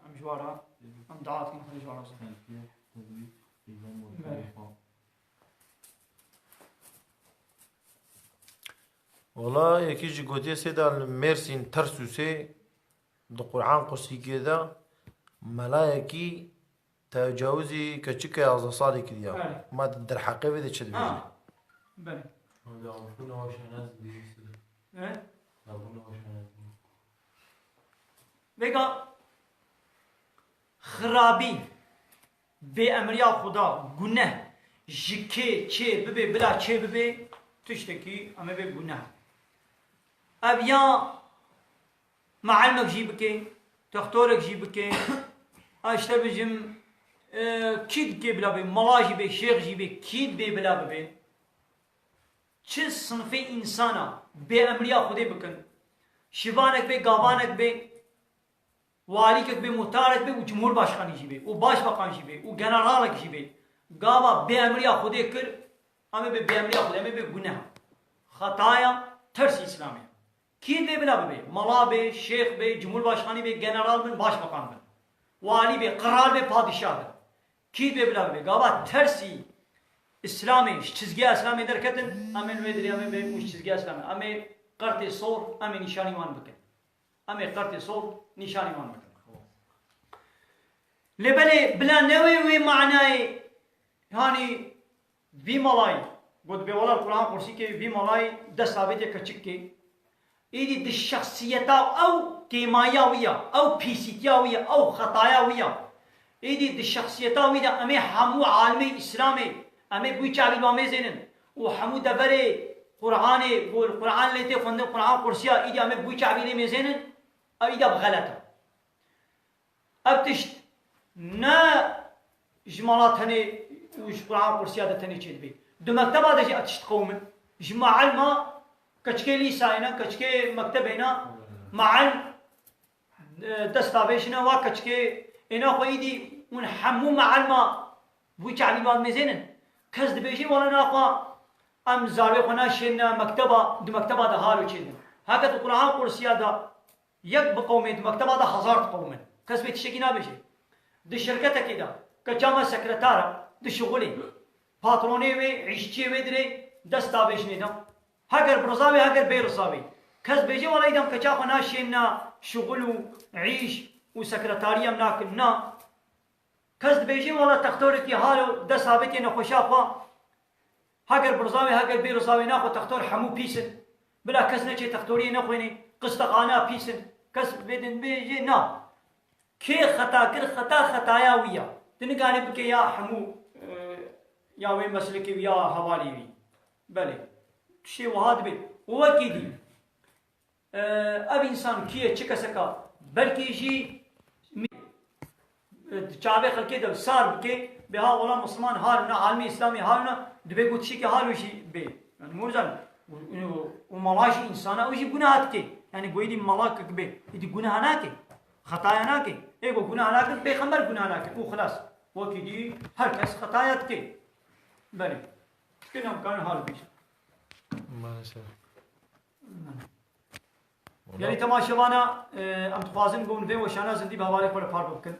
ام جوارا ام دعات كن خلي جوارا والله یکی گوتی سیدا مرسین ترسوسه دو قرآن قصی كده ملايكي تجاوزي كتشكي از صالي كده ما در حقيقة ده شد بيجي بله هذا عرفنا واش ناس بيجي عرفنا واش ناس بگا خرابی به امریا خدا گناه جکه چه ببه بلا چه ببه تشتكي اما به گناه ابيا معلمك جيبك دكتورك جيبك اشتر بجم كيد كي بلا بي ملاجي بي شيخ جيبك كيد بي بلا بي چه صنف انسانا به امریا خدا بکن شیوانک به گاوانک به والیک به محتارک به و جمهور başkanı gibi o başbakan gibi o generalek gibi gava be emriya xude kir ama be emriya xude ama be günah hataya ters İslami ki be bila be mala be şeyh be cumhurbaşkanı be general be başbakan be vali be karar be padişah be ki be bila be gava tersi İslami çizgi İslami derketin amen ve diri ama be uç çizgi İslami ama qarte sor ama nişani wan bike ama qarte sor nişani wan bike لبلي بلا نوي ومعناي يعني في ملاي قد بولا القرآن قرسي كي في ملاي دستاويتي كتشكي إيدي دي الشخصية أو كيماياوية أو بيسيتياوية أو خطاياوية إيدي دي الشخصية ويدا أمي حمو عالمي إسلامي أمي بوي شعبي الوامي زينن وحمو دبري قرآني قول قرآن ليتي فند القرآن قرسيا إيدي أمي بوي شعبي لي زينن أو إيدا بغلطة أبتشت نه جمالات هني وش قرآن قرسيادة هني شيء بي دو مكتب هذا جاء تشت قوم جماعة علما كشكي لي ساينا كشكي مكتبنا مع دستاويشنا وكشكي إنا خويدي ونحمو مع علما بوي شعبي بعد مزينن كز دبيجي ولا ناقا أم زاوية قنا شينا مكتبة دو مكتبة هذا هارو شيء هكذا القرآن قرسيادة يك بقومي دو مكتبة هذا هزار قوم كز بيتشكي نابشي دي شركته كده كجامع سكرتارة دي شغلي باتروني وي عيشتي ودري دستاويش نيدم هاجر برزاوي هاجر بيرصاوي كز بيجي ولا يدم كجاخ ناشينا شغل وعيش وسكرتارية مناكلنا كز بيجي ولا تختورك يهالو دستاويتي نخوشاخوا هاجر برزاوي هاجر بيرصاوي ناخو تختور حمو بيسن بلا كز نجي تختوري نخويني قصدقانا بيسن كز بدن بيجي نا كي خطا كر خطا خطايا ويا تنقاني بك يا حمو يا وي مسلكي ويا حوالي وي بلي شيء وهذا بي وكيدي اب انسان كي تشكسكا بلكي يجي تشابه خلكي ده صار بك بها ولا مسلمان حالنا عالمي اسلامي حالنا دبي قلت شي حال وشي بي يعني مرزان وملاش انسان ويجي جناحات كي يعني قويدي ملاك بي يدي جناحات خطايا ناكي ايوه گناه ناکن پیغمبر گناه ناکن و خلاص وکی دی هر کس خطایت که بله کنم کان حال بیش يعني تماشوانا ام تخوازن قون في وشانا زندي بهوالي كل بار بكن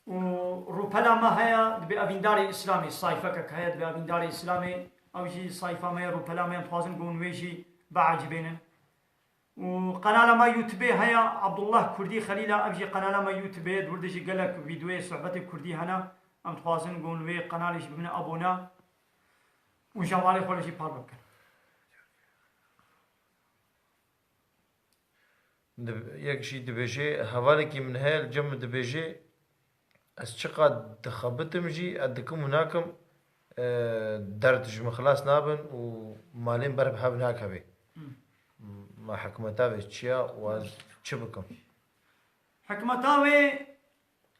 وروبلا ما هيا بأبينداري إسلامي صايفة كهيا بأبينداري إسلامي أو شيء صايفة ما روبلا ما تخوازن قون ويشي بعجبين وقناة ما يوتبي هيا عبد الله كردي خليلا أبجي قناة ما يوتبي دوردشي قالك فيديو صحبة كردي هنا ام تخوازن قون وي قناة ليش بمن أبونا وشوالي كل شيء بار بكن یک شی دبیجه حوالی که من هل جمع دبیجه از چقدر دخبتم جی ادکم هناکم دردش مخلاص نابن و مالين برب حاب هناك هبي ما حكمتاوي تشيا و چبكم حكمتاوي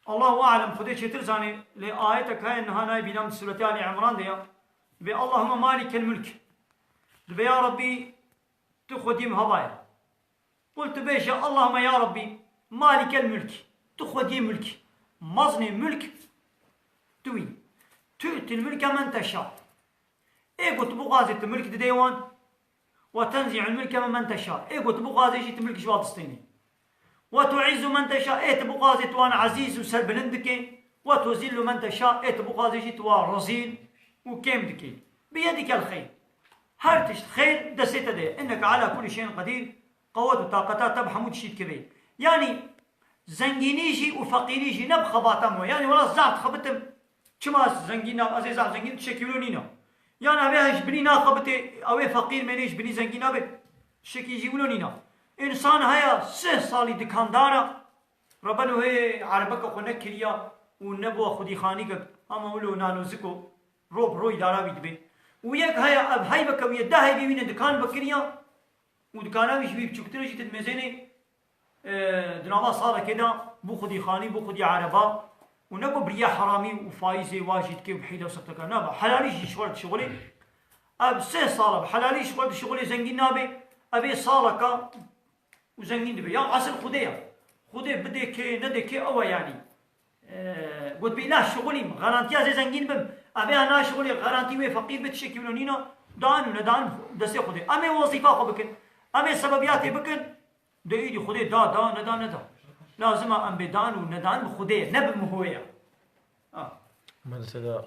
الله اعلم خدي شي ترزاني لآيتك هاي انها ناي بنام سورة آل عمران ديا بي اللهم مالك الملك بي يا ربي تخدم هوايا قلت بيش اللهم يا ربي مالك الملك تخدي ملك مزني ملك توي تؤتي الملك من تشاء ايه قلت بغازي الملك ديوان وتنزع الملك من تشاء ايه قلت بغازي جيت ملك شواطستيني وتعز من تشاء ايه تبغازي توان عزيز وسر بلندك وتذل من تشاء ايه تبغازي جيت رزيل وكيمدك بيدك الخير هرتش خير دسيت ده انك على كل شيء قدير قوة وطاقتها تب حمود شيء كبير يعني زنجينيجي وفقيريجي نب خباتمو يعني ولا زعت خبتم كما زنجينا أزي زعت زنجين تشكيلونينا يعني أبيهش بني ناخبتي أو فقير منيش بني زنجينا به شكي يجيبونينا إنسان هيا 3 سالي دكاندارا ربنا هي عربك وخنك كريا ونبوا خدي خانيك أما ولو نانو زكو روب روي دارا بيدبي وياك هيا أب هاي بك ويا ده هاي بيوين دكان بكريا ودكانا مش بيب چوكتر جيت المزيني دناما صار كده بو خدي خاني بو خدي عربا ونبو بريا حرامي وفايزي واجد كي بحيله وسطك نابا حلالي شغل شغلي اب 3 صار بحلالي شغل زنجين نابي ابي صالك وزنجين دبي يا اصل خدي بدي كي ندي كي او يعني قلت بي لا شغلي غارانتيا زي زنجين بم ابي انا شغلي غارانتي وي فقير بتشكي ولونينا دان ندان دسي خدي امي وظيفه خو بكن امي سببياتي بكن ده ايدي خدي دا ندا لازم ام بدان وندان بخدي نب مهويه من سيدا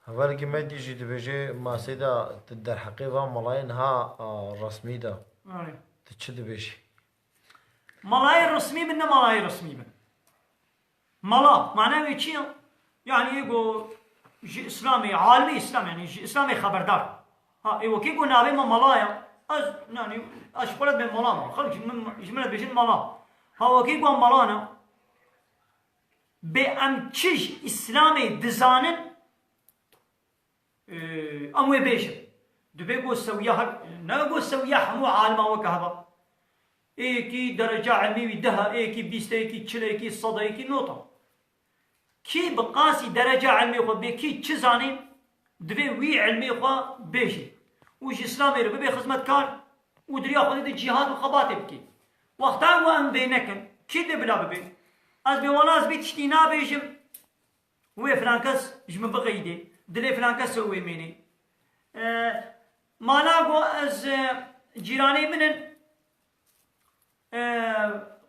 هوالي كي ما تيجي دبيجي ما سيدا تدر حقيقة ملاين ها رسمي دا تشد بيجي ملاي رسمي من ملاي رسمي من ملا معناه ايش يعني يقول جي اسلامي عالمي اسلام يعني جي اسلامي خبردار ها ايوه كي قلنا ابي ملايا از يعني اشقلت بين ملانا خلص جمله بيجي ملا هو كي قلنا ملانا بأم تشج اسلامي دزانن اموي بيش دبي قول سويا نقول سويا مو عالمه وكهبا ايه كي درجه علمي دها ايه كي بيسته كي تشلي كي صدا كي نوطه كي بقاسي درجه علمي خو بكي تشزاني دبي وي علمي خو بيشي وش اسلامي ربي خدمت كار ودريا خذ الجهاد وخبات بكي وقتها وان بينكن كي بلا ببي از بيواناز بيتشتي نابيجم وي فرانكس جم بغيدي دلي فرانكس هو ميني ما لاقو از جيراني منن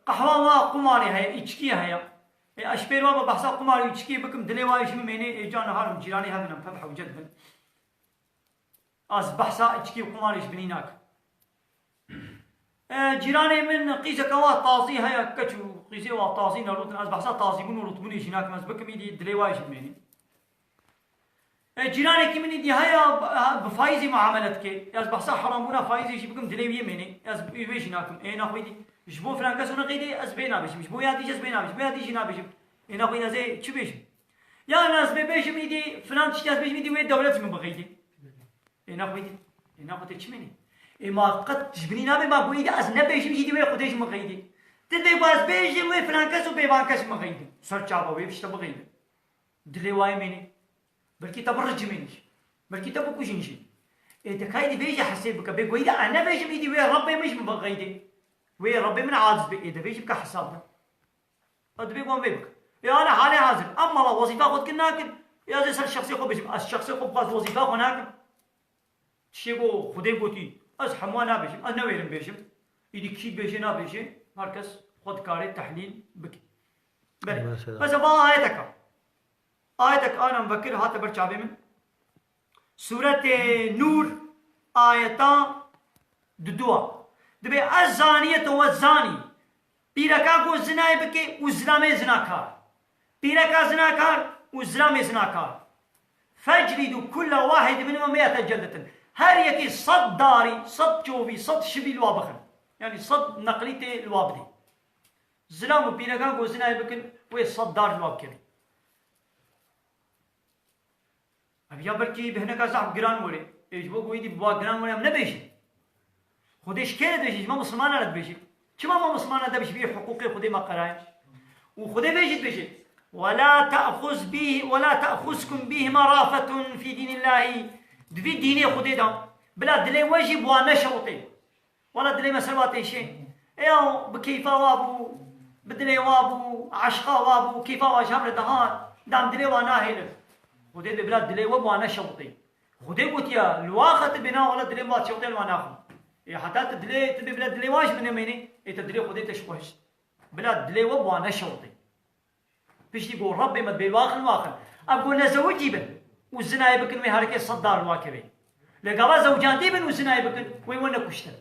قهوه ما قماري هي اتشكي هي اشبير بابا بحث قماري اتشكي بكم دلي وايش ميني جان هارم جيراني هبنا فبح وجدبن از بحث اتشكي قماريش بنيناك جيراني من قيزة كوا طازي هيا كتشو قيزة وطازي نروتن از بحث طازي بنو رطبني شناك مز بكم يدي دلي وايش ميني جيراني كي من دي هيا بفايزي معاملتك از بحث حرامونا فايزي شي بكم دلي يميني از بيش ناكم اي ناخويدي جبو فرانكاس ونقيدي از بينا بيش جبو يادي از بينا بيش بيادي جينا بيش اي ناخوينا زي تشو بيش يا ناس بيش ميدي فلان تشي از بيش ميدي وين دولتي من بغيدي اي ناخويدي اي ناخوتي تشمني اي ما قد تجبني نابي ما بويدي از نبيش ميدي وين خديش من غيدي تدي باز بيش وين فرانكاس وبيبانكاس من غيدي سر چابا وي بيش تبغيدي دلي واي مني بلكي تبرج منيش بلكي تبكوش نشي إذا كايدي بيجي حسيبك بيقول أنا بيجي بيدي ويا ربي مش مبغيدي ويا ربي من عاجز إذا بيجي بك حسابنا ادبي قوم بيبك يا انا حالي حاضر اما الله وظيفه خود كنا كن يا زي الشخصي خو بيجي الشخصي خو باز وظيفه هناك شيء خدي قوتي از حموانا بيجي انا ويرم بيجي يدي كي بيجي نا بيجي مركز خود كاري تحليل بك بله بس با آيتك أنا مفكر هات برشابي من سورة نور آيتا دوا دبي الزانية والزاني بيركا کو زنا بكي وزلامي زناكار بيركا زناكار وزلامي زناكار فاجلدوا كل واحد منهم 100 جلدة هر يكي صد داري صد شوبي صد شبي الوابخن يعني صد نقليتي الوابدي زلام بيركا کو زنا بكن وي صد دار الواب كري अब या बल्कि बहने का साहब गिरान मोरे इजबो कोई दी बुआ गिरान मोरे हम न बेशे खुदेश के देश ما مسلمان على बेशे كما ما مسلمان هذا بيش بيه حقوقي خدي ما قراي وخدي بيجي ولا تأخذكم بهما رافة في دين الله دفي ديني خدي دا بلا دلي واجب وانا شوطي ولا دلي مسلواتي شيء ايو بكيفا وابو بدلي وابو عشقا وابو كيفا واجهر دهان دام دلي وانا هيل خدي بلا دلي وابو وانا شوطي خدي قلت يا الواخت بنا ولا دلي ما شوطي وانا اخو حتى تدلي تبي بلا دلي واش من يميني تدري خدي تشوهش بلا دلي وابو وانا شوطي فيش يقول ربي ما تبي واخل اقول نزوجي بن والزنا يبكن وي هركي صدار واكبي لقوا زوجان دي بن والزنا يبكن وي ونا كشتن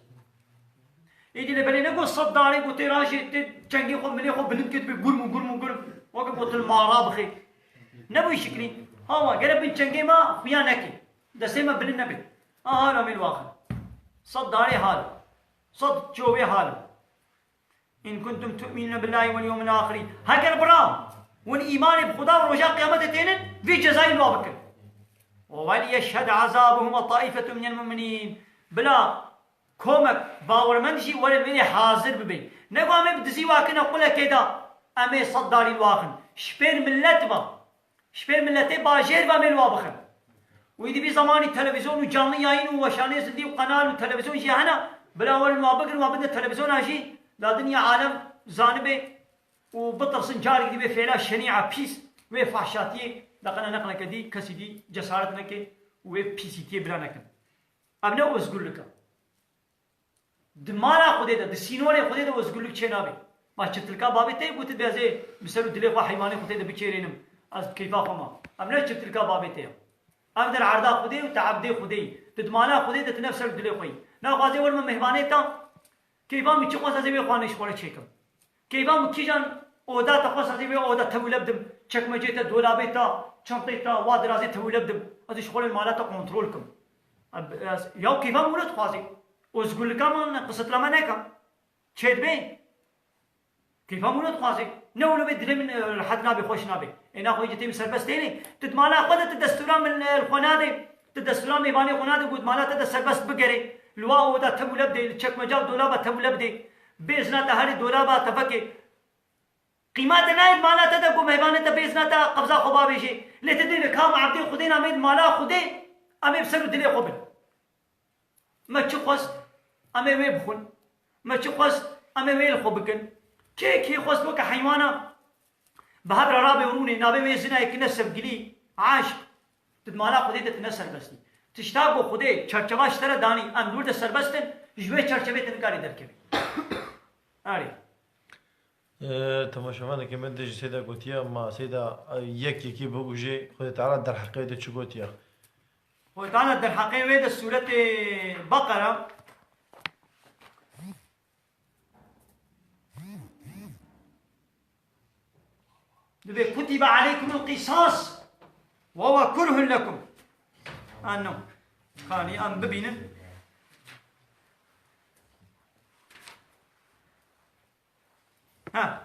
يجي لبني نقول صداري قلت راجي تشنقي خو مني خو بلد كتب قرم وقف قلت المعراب خي نبوي شكلي هو قرب بن تشنقي ما خيانكي دسيما بن النبي هذا من واخر صداري حال صد شوبي حال إن كنتم تؤمنون بالله واليوم الآخر هكذا برام والإيمان بخدا ورجاء قيامة تينن في جزاء الوابكر وليشهد عذابهم طائفة من المؤمنين بلا كومك باورمندشي ولا المني حاضر ببي نقو أمي بدزي واكنا قولا كدا أمي صداري الواخن شبير ملتي باجير بامي الوابخن ويدي بي زماني تلفزيون وجاني ياين وشاني سندي وقنال وتلفزيون شيهنا بلا ولا الوابكر وابد التلفزيون هاشي لا دنيا عالم زانبه وبطل سنجاري دي بفعلها شنيعة بيس وفحشاتي لقنا نقنا كدي كسيدي جسارتنا كي وبيسيتي بلا نكن أبنا وزقول لك دمانا خديدا دسينوري خديدا وزقول لك شنابي ما شفتلكا بابي تي قلت بيازي بسلو دلي خوا حيواني خديدا بيشيرينم از كيفا فما أبنا شفتلكا بابي تي أقدر عرضا خدي وتعبدي خدي تدمانا خديدا تنفسر دلي خوي نا غازي ورما مهماني تا كيفا ميشقوا سازي خوانيش خورا شيكم كيفا مكيجان اودا تخص هذي اودا تولبدم تشك مجيتا دولابيتا شنطيتا وادرازي تولبدم هذه شغل المالات كنترولكم ياو كيفا مولد خوازي وزقول لك من قصه لما نكا تشد بي كيفا مولد خوازي نولو بدري من حدنا بخوشنا بي انا خوي جتي سربس تاني تدمالا قد تدستورا من الخنادي تدستورا ميباني خنادي قد مالات تدسربس بقري لوا اودا تولبدي تشك مجاب دولابا تولبدي بيزنا تهاري دولابا تفكي قيمات نايد مالا تدا کو مهبانه ته بیزنا ته قبضه خوبا بشي لته دې کام عبدي خدين امید مالا خدي امي بسر دلي قبل ما تشخص امي وي بخون ما تشخص امي وي الخبكن كي خص بك حيوانه بهبر رابي وروني نابي وي زنا يكنسب قلي عاشق تدمالا خدي تتنسر بس تشتاق خدي چرچواش تر داني ام دور سربستن جوي چرچوي تنکاري درکبي اري تماشاوانه که من دژ سیدا گوتیا ما سیدا یکی بوجه خود تعالی در حقیقت چه گوتیا خود تعالی در حقیقت سوره بقره دبي كتب عليكم القصاص وهو كره لكم انه خاني ام ببين ها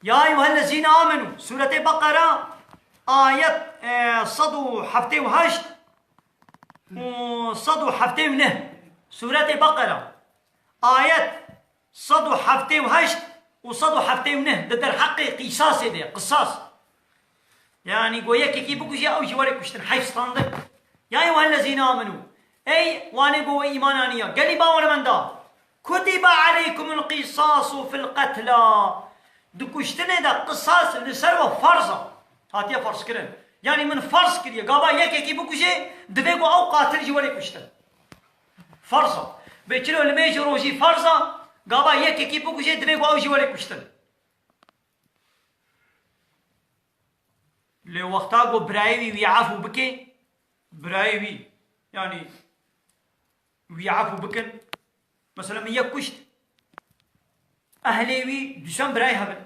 يا أيها الذين آمنوا سورة بقرة آية صدو حفتي وهشت وصدو حفتي ونه سورة بقرة آية صدو حفتي وهشت وصدو حفتي ونه ده الحق قصاص ده قصاص يعني قوية كي بكوشي أو جواري كشتن حيث صندق يا أيها الذين آمنوا أي واني قوة إيمانانية قالي باور من دا كتب عليكم القصاص في القتلى دكشتني دا قصاص لسر وفرزة هاتيا فرض كرن يعني من فرض كريه قابا يكي بكوشي دبيقو أو قاتل جوالي كشتن فرزة بيشلو لميجي روجي فرزة قابا يكي بكوشي دبيقو أو جوالي كشتن لو وقتاقو برايوي ويعافو بكي برايوي يعني ويعافو بكن مثلا من يكشت أهليوي دوشان براي هبل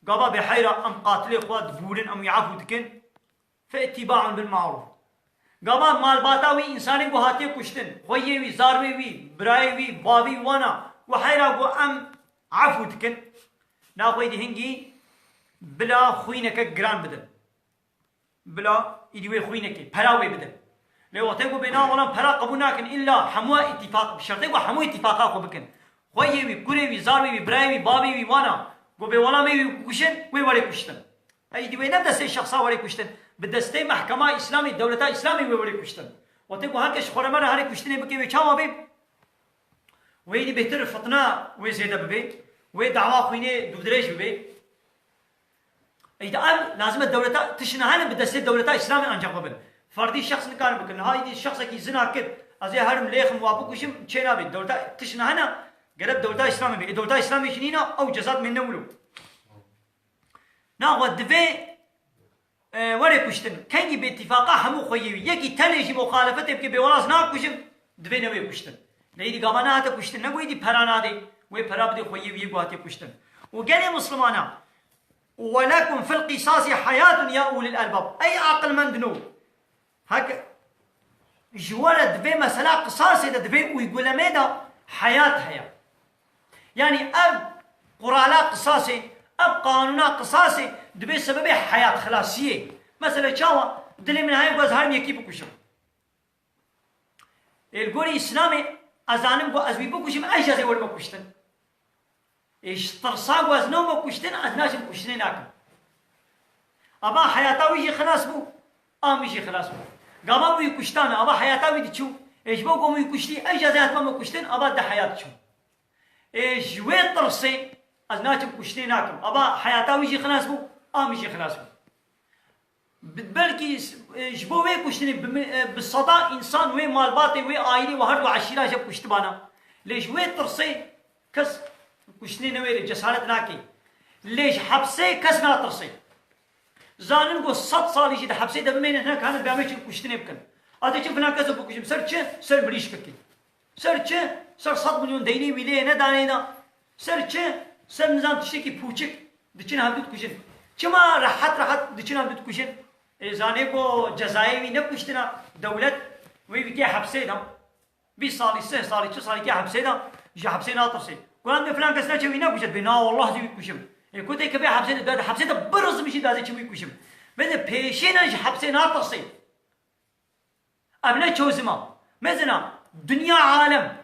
قابا بحيرة أم قاتلي قوات بورن أم يعافو دكن فاتباع بالمعروف قابا مال باتاوي إنساني قو هاتي كشتن خويوي زاروي برايوي بابي وانا وحيرة قو أم عفو دكن ناخوي دي هنجي بلا خوينك جران بدل بلا إدوي خوينك براوي بدل لو تقول بنا ولا برا قبوناكن إلا حموا اتفاق بشرط يقول حموا اتفاقا خو بكن خويوي كوريوي زاروي برايوي بابي وانا قو بولا مي كوشن وي ولي كشتن أي دي وين دستي شخصا ولي كشتن بدستي محكمة إسلامي دولة إسلامي وي ولي كشتن وتقول هركش خرمنا هري كشتني بكي ويشاوا بي ويدي بهتر فتنة وي زيادة ببي وي دعوة خويني دودريش ببي إذا لازم الدولة تشنهانا بدستي دولة إسلامي أنجا قبل فردي شخص نكان بكن هاي دي الشخص كي زنا كد أزي هرم ليخ موابو كشم تشينا بي دولة تشنهانا قرب دولة إسلامي بي دولة إسلامي شنينا أو جزات من نولو ناخذ دفي وري كشتن كان باتفاقا همو خويوي يكي تنجي مخالفته بكي بولاز ناكشم دفي نوي كشتن ليدي قامانا هتا كشتن نقوي دي پرانا دي وي پرا بدي خويوي يقو هاتي كشتن وقالي مسلمانا ولكم في القصاص حياة يا أولي الألباب أي عقل من دنو هكا جوالة دفي مسألة قصاصي دا دفي ويقول ميدا حياة يعني أب قرالا قصاصي أب قانونا قصاصي دبي سبب حياة خلاصية مثلا شاوا دلي من هاي قوز هارم يكي بكشم القولي إسلامي أزانم قو أزبي بكشم أي جازي ول بكشتن إيش ترصا قوز نوم بكشتن أزناش بكشتن ناكم أبا حياته يجي خلاص بو يجي خلاص بو قاما بو يكشتان أبا حياته يدي شو إيش بو قوم يكشتي أي جازي هاتما بكشتن أبا ده حياة شو إيش وين ترصي أزناش بكشتن ناكم أبا حياته يجي خلاص بو يجي خلاص بو بلكي جبو وي كشتني بالصدى انسان وي مال باطي وي عائلي وهرد وعشيره جاب كشتبانا ليش وي ترصي كس كشتني نوي جسارت ناكي ليش حبسي كس نا ترصي زانن قو 100 سال يجي حبسي دب من هنا كان بيعمل كشتني بكن ادي شوف هناك كذا بكشم سر بريش ككي سر 100 مليون ديني ويلي نه دانينا سر نظام تشتكي بوچك دچن حدود كشن كما راحت دچن حدود كشن زاني کو جزائري نكشتنا دولة ويبكي حبسينا 20 سال 3 سال 4 سال كي حبسينا جا حبسينا ترسي قران بفلان كسنا شوي نكشت بنا والله دي كشم كنت كبي حبسينا داد حبسينا برز مشي داد شوي كشم بده بيشينا جا حبسينا ترسي ابنا چوزما مثلا دنيا عالم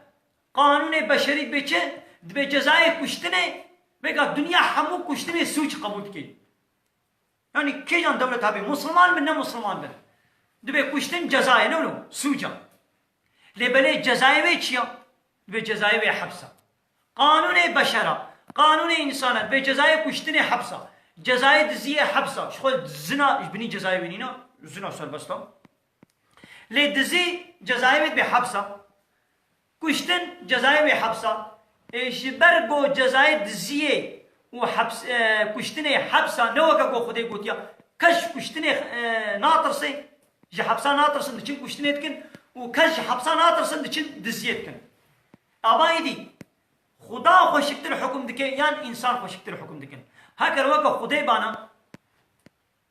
قانون بشري بچه دبي جزائر كشتنه بقى دنيا حمو كشتنه سوچ قبول كي يعني كيجان دولة هابي مسلمان من مسلمان بن دبي كشتن جزائر نولو سوجا لبلي جزائر ويتشيا دبي جزائر حبسة قانون بشرة قانون إنسانات دبي جزائر كشتن حبسة جزائر دزية حبسة شخول زنا بني جزائر وينينا زنا سال بسطا لدزي جزائر بحبسة كشتن جزائر حبسة إيش برجو جزائر دزية وحبس كشتني حبسة نوكا قو خدي قوتيا كش كشتني ناطرسي جا حبسة ناطرسن دچن كشتني تكن وكش حبسة ناطرسن دچن دزيت كن أبايدي خدا خوشكتر حكم دكي يعني إنسان خوشكتر حكم دكن هكذا وكا خدي بانا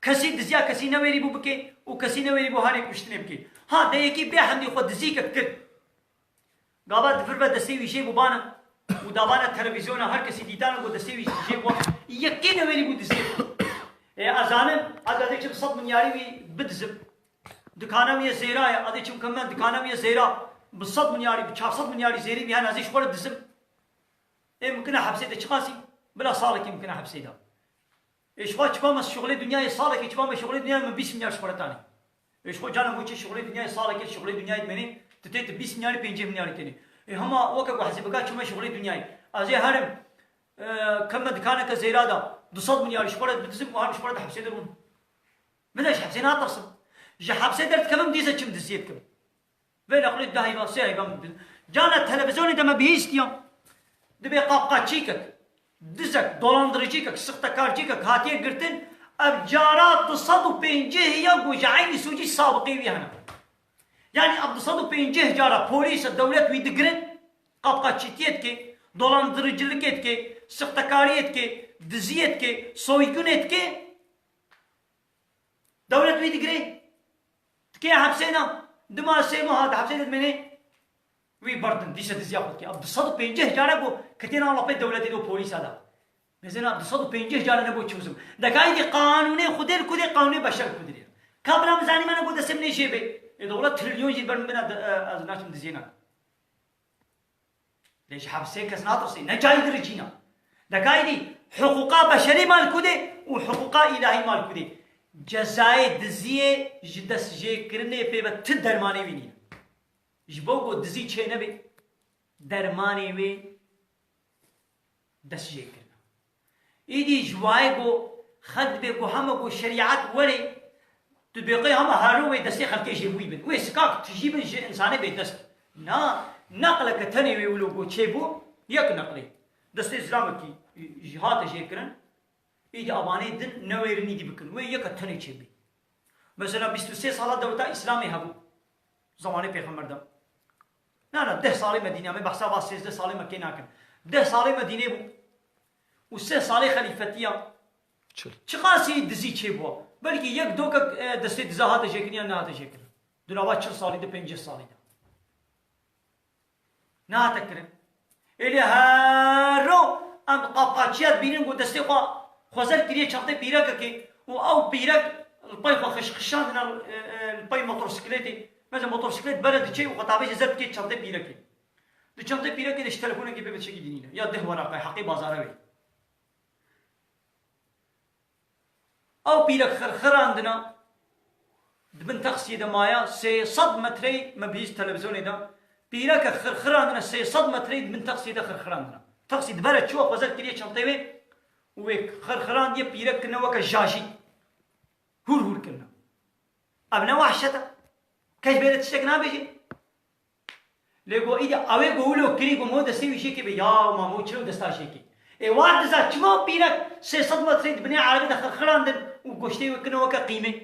كسي دزيا كسي نويري بو بكي وكسي نويري بو هاري كشتني بكي ها ده يكي بيا حمدي خود دزيك كتر قابا دفربا دسي ويشي بو بانا ودابانا تلفزيون هر کسی دیدن کو دستی وی و یقین ویلی بود دستی ازانن اگه چم 100 مليار وی بدزب دکانم یه زیرا اگه چم کم دکانم یه زیرا ب 100 مليار ب 400 مليار زیری بی ازش خور دزب ممكن حبسه تشخاصي بلا صالك يمكن حبسه ده ايش خو تشبام شغل الدنيا صالك تشبام شغل الدنيا من 20 مليار شغل ثاني ايش خو جانا بوچ شغل الدنيا صالك شغل الدنيا مني تتت 20 مليار 5 مليار تاني هما وكا حسبك شو شغل الدنيا ازي هرم كم دكانك زيرادا 200 مليار شبرت بتزم وهان شبرت حبسي درون بداش حبسي ناطرسم جا حبسي درت كم ديزة كم دزيتكم بين أقول ده هيبقى سير هيبقى جانا التلفزيون ده ما بيستيام دبي قابقات شيكك دزك دولاندرجيكك سختكارجيكك هاتي قرتن أبجارات تصدو بينجه يقو جعيني سوجي سابقي بيهنا يعني أبد صدو بينجه جارة بوليس الدولة ويدقرن قابقات شيتيتك دولاندرجلكيتك سختكاريتك دزيتك سويقونيتك دولة ويدقرن تكي حبسينا دما سيمو هذا حبسينا مني وي بردن ديشة دزياقتك أبد صدو بينجه جارة كتير الله بيت دولة دو بوليس هذا مثلا أبد صدو بينجه جارة نبو تشوزم دكاي دي قانوني خدير كودي قانوني بشر كودي كابلا مزاني ما نقول دسمني شيء بي الدولة تريليون جيد برن بنا أزناش مدزينا ليش حبسين كاس ناطرسي نجاي درجينا دكاي دي حقوقا بشري مال كودي وحقوقا إلهي مال كودي جزاي دزيه جدس جي كرني بيبا تدرماني ويني جبوكو دزي چه نبي درماني وي دس جي كرنا ايدي جوايكو خد بيكو همكو شريعات ولي تبقي هم هاروي دستي خلقي جيبوي بن وي سكاك تجيب انساني بي دست نا نقلك تني وي ولوكو تشيبو يك نقلي دستي اسلامكي جهات جي كرن ايدي اباني دن نويرني دي بكن وي يك تني تشيبي مثلا 23 سال دولتا اسلامي هبو زماني پیغمبر دم نا 10 سال مدينه میں بحثا با 13 سال مكه ناكن 10 سال مدينه بو و 3 سال خليفتيه چقاسي دزي چيبو بلكي يك دوك دستي دزاهات جيكنيا نهات جيكن دنوا 4 سال دي 5 سال دي نا تكرن الي هارو ام قاقاتيات بينن قد دستي خوزر كريه چاته بيرك كي او بيرك الباي خشخشان الباي موتورسيكليتي مثلا موتورسيكلت بلد شيء وقطابي زرت كي چاته بيرك دي چاته بيرك دي تليفون كي بيبت شي دينينا يا ده ورقه حقي بازار او بيرك خرخر عندنا دبن تقسي دمايا 600 متري مبيز تلفزيون ده بيرك خرخر عندنا 600 متري دبن تقسي ده خرخر عندنا تقسي بلد شو خوزر كريه چاته وي ويك خرخران دي بيرك كنا وك جاجي هور كنا ابنا وحشته كيف بيرت تشتكنا بيجي لقوا ايدي اوي قولوا كري قومو دستي وشي كي يا مامو تشلو دستا شيكي اي وارد ذا چمو بيرك 600 متر بني عربي ده خرخران دن وغشتي وكنا وك قيمه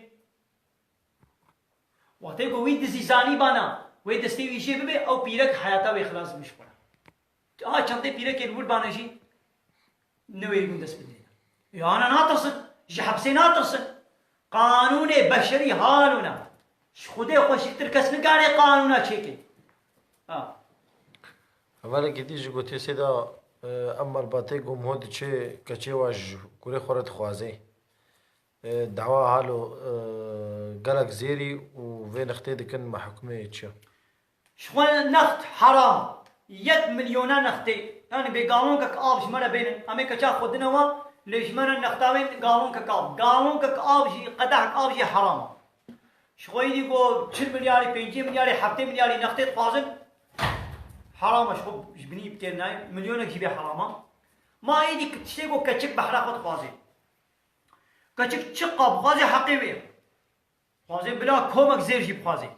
وقتي قوي دزي زاني بانا وي دستي وشي بي او بيرك حياته وخلاص مش بڑا چنده بيرك الول بانا شي نوي يقول دس بدينا يا انا ناطرسن جحبسي ناطرسن قانون بشري حالنا خدای خوش ترکس نگاره قانونا چیکه اولا که دیجی گوتی سیدا اما الباته گم هود چه کچه واج کوری خورت خوازه دعوا حالو گلک زیری و وی نخته دکن محکمه چه شوان نخت حرام 1 مليون نختي يعني بقانون كك آبش مرة بين أمريكا كا خدنا وا ليش مرة نختاوين قانون كك آب قانون كك آبش قدح آبش حرام شوي دي قو 4 مليار 5 مليار 7 مليار نختي فاضل حرام شو جبني بترناي مليون جيبي حرامه ما يدي كتشي قو كتشك بحرا خد فاضل كتشك تشقب فاضل حقيقي فاضل بلا كومك زير جيب فاضل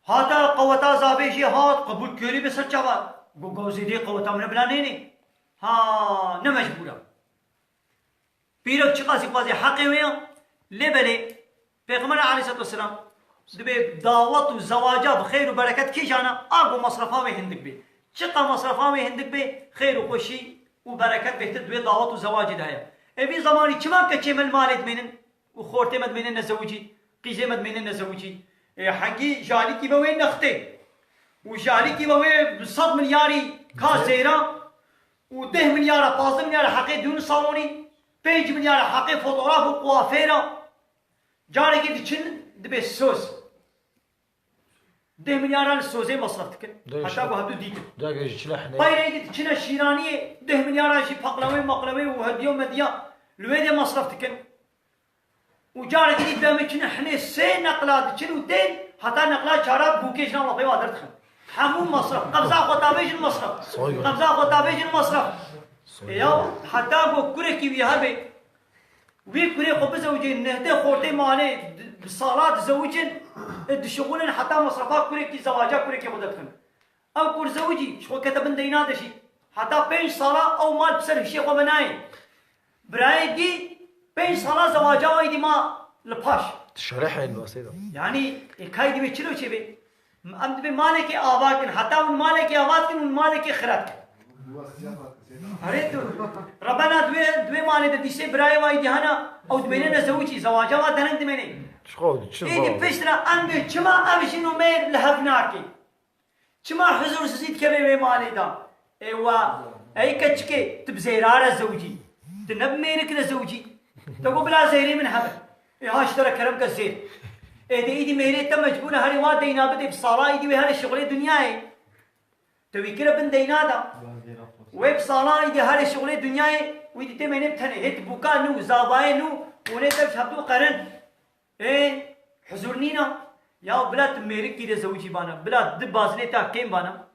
هاتا قوتا زابيشي هات قبول كوري بسر چاوا گوزيدي قوتا من بلا نيني ها نمجبورا بيرك چقاسي قوازي حقي ويا لبلي پیغمبر عليه الصلاة والسلام دبي دعوت و زواجا بخير و بركات كي جانا اگو مصرفا وي هندك بي چقا مصرفا وي هندك بي خير و خوشي و بركات بهتر دبي دعوت و زواج دايا ابي زماني چما كچمل مالد منن و خورتي مد منن نزوجي قيزه مد منن نزوجي حقي جالي كي بوين نختي وجالي كي بوين 100 ملياري كازيرا و10 مليار 15 مليار حقي دون صالوني 5 مليار حقي فوتوغراف وقوافيرا جاري كي تشن دبي سوس 10 مليار سوزي مصرفتك حتى ابو هدو ديك داك شلحنا بايريد تشنا شيراني 10 مليار شي فقلوي مقلوي وهديو مديا لويدي مصرفتك وجاري كي دامتشنا حنا سي نقلات تشنو دين حتى نقلات شراب بوكيش الله بيوا درتخن حموم مصرف قبضه خطابيش المصرف قبضه خطابيش المصرف يا حتى بو كوركي ويا هبي وي كوري خو بزوجين نهده خورتي مالي بصالات زوجين الشغلين حتى مصرفات كوركي زواجات كوركي خدتهم او كور زوجي شو كتبن دينا دشي حتى 5 صلاة او مال بسر الشيخ ومناي برايدي 5 صلاة زواجات وايدي ما لباش تشرح الوسيله يعني كايدي بيشلو شبي ام دبي مالك آباكن حتى من مالك آباكن من مالك خراتكن أريد ربنا دوي مالي ديسي براي وايدي هنا او دبينا زوجي زواجات ما دهن دمني شخود إيدي فشترا أنبي كما أمشينو مير لهفناكي كما حضور سيد كبير مالي دا ايوا اي كتشكي تبزيرارة زوجي تنب ميرك لزوجي تقول بلا زيري من حبل ايه اشترى كرمك الزير ايدي ميري تم مجبونة هاري واد دينا بدي بصالة ايدي وهاري الشغلي دنياي توي كرا بن دينا دا ويب صالة ايدي هاري الشغلي دنياي ويدي تميني بتهني هيت بوكا نو زاباي نو ونيتا بشهبتو قرن ايه حضورنينا يا بلا ميرك كده زوجي بانا بلا دب بازني تا كيم بانا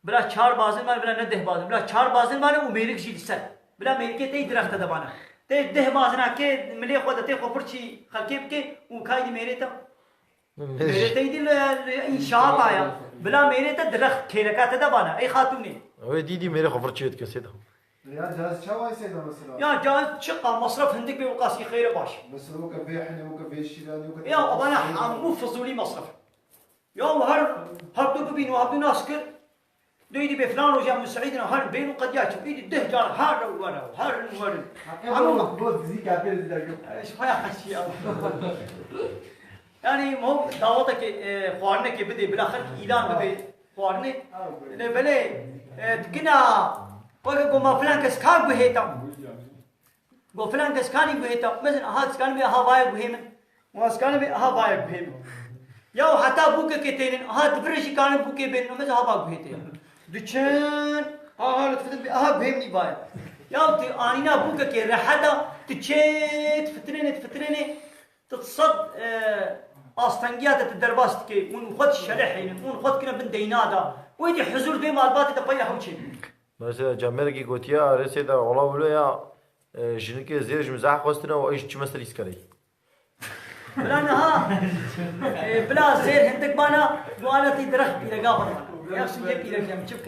بلا 4 بازن بانا بلا نده بازن بلا 4 بازن بانا وميرك جي لسر بلا ميرك تي درخت ده بانا تي ده بازنا كي ملي خود تي خبرشي خلكي بكي وكايدي ميري تا ميري تي دي انشاء آيا بلا ميري تا درخت كيركات ده بانا اي خاتوني اوه دي ميري خبر تشيت كسيده يا جاز شو سيدا مثلا يا جاز شقة مصرف هندك بوقاسي خير باش بس هو كبيع حنا هو كبيع الشيلاني وكبيع يا أبانا مو فضولي مصرف يا هر دو ببين وهر دو ناسكر دويدي بفلان وجا من سعيدنا هر بين وقد ياتي بيدي ده جار هر ورا هر ورا عمو مقبوض زي كابير زي ايش فيا حشي يعني مو دعوتك خوارنا كي بدي بالاخر اعلان بده خوارنا بله تكنا وقو ما فلان كس كان بهيتا گو فلان کس کانی بهتا مثلا هات کان به هواي بهمن واس کان به هواي بهم یا حتا بوک کے تین هات برش کان بوک بین مثلا هوا بهته دچن حالت فتن به ها بهمني باي یا تی انینا بوک کے رحدا تچت فترنه تتصد استنجات الدرباست كي من خد شرحين من خد كنا بندينادا ويدي حضور بما البات تبيع حوشي مثلا جامعه کی گوتیا رسیدا اولا ولیا جنکی زیرش مزاح خواستنا و ایش چی مثل ایسکاری بلا نها بلا زير هندك بانا وانا تدرخ بيلا قابل يا اخي جيب بيلا جام شوف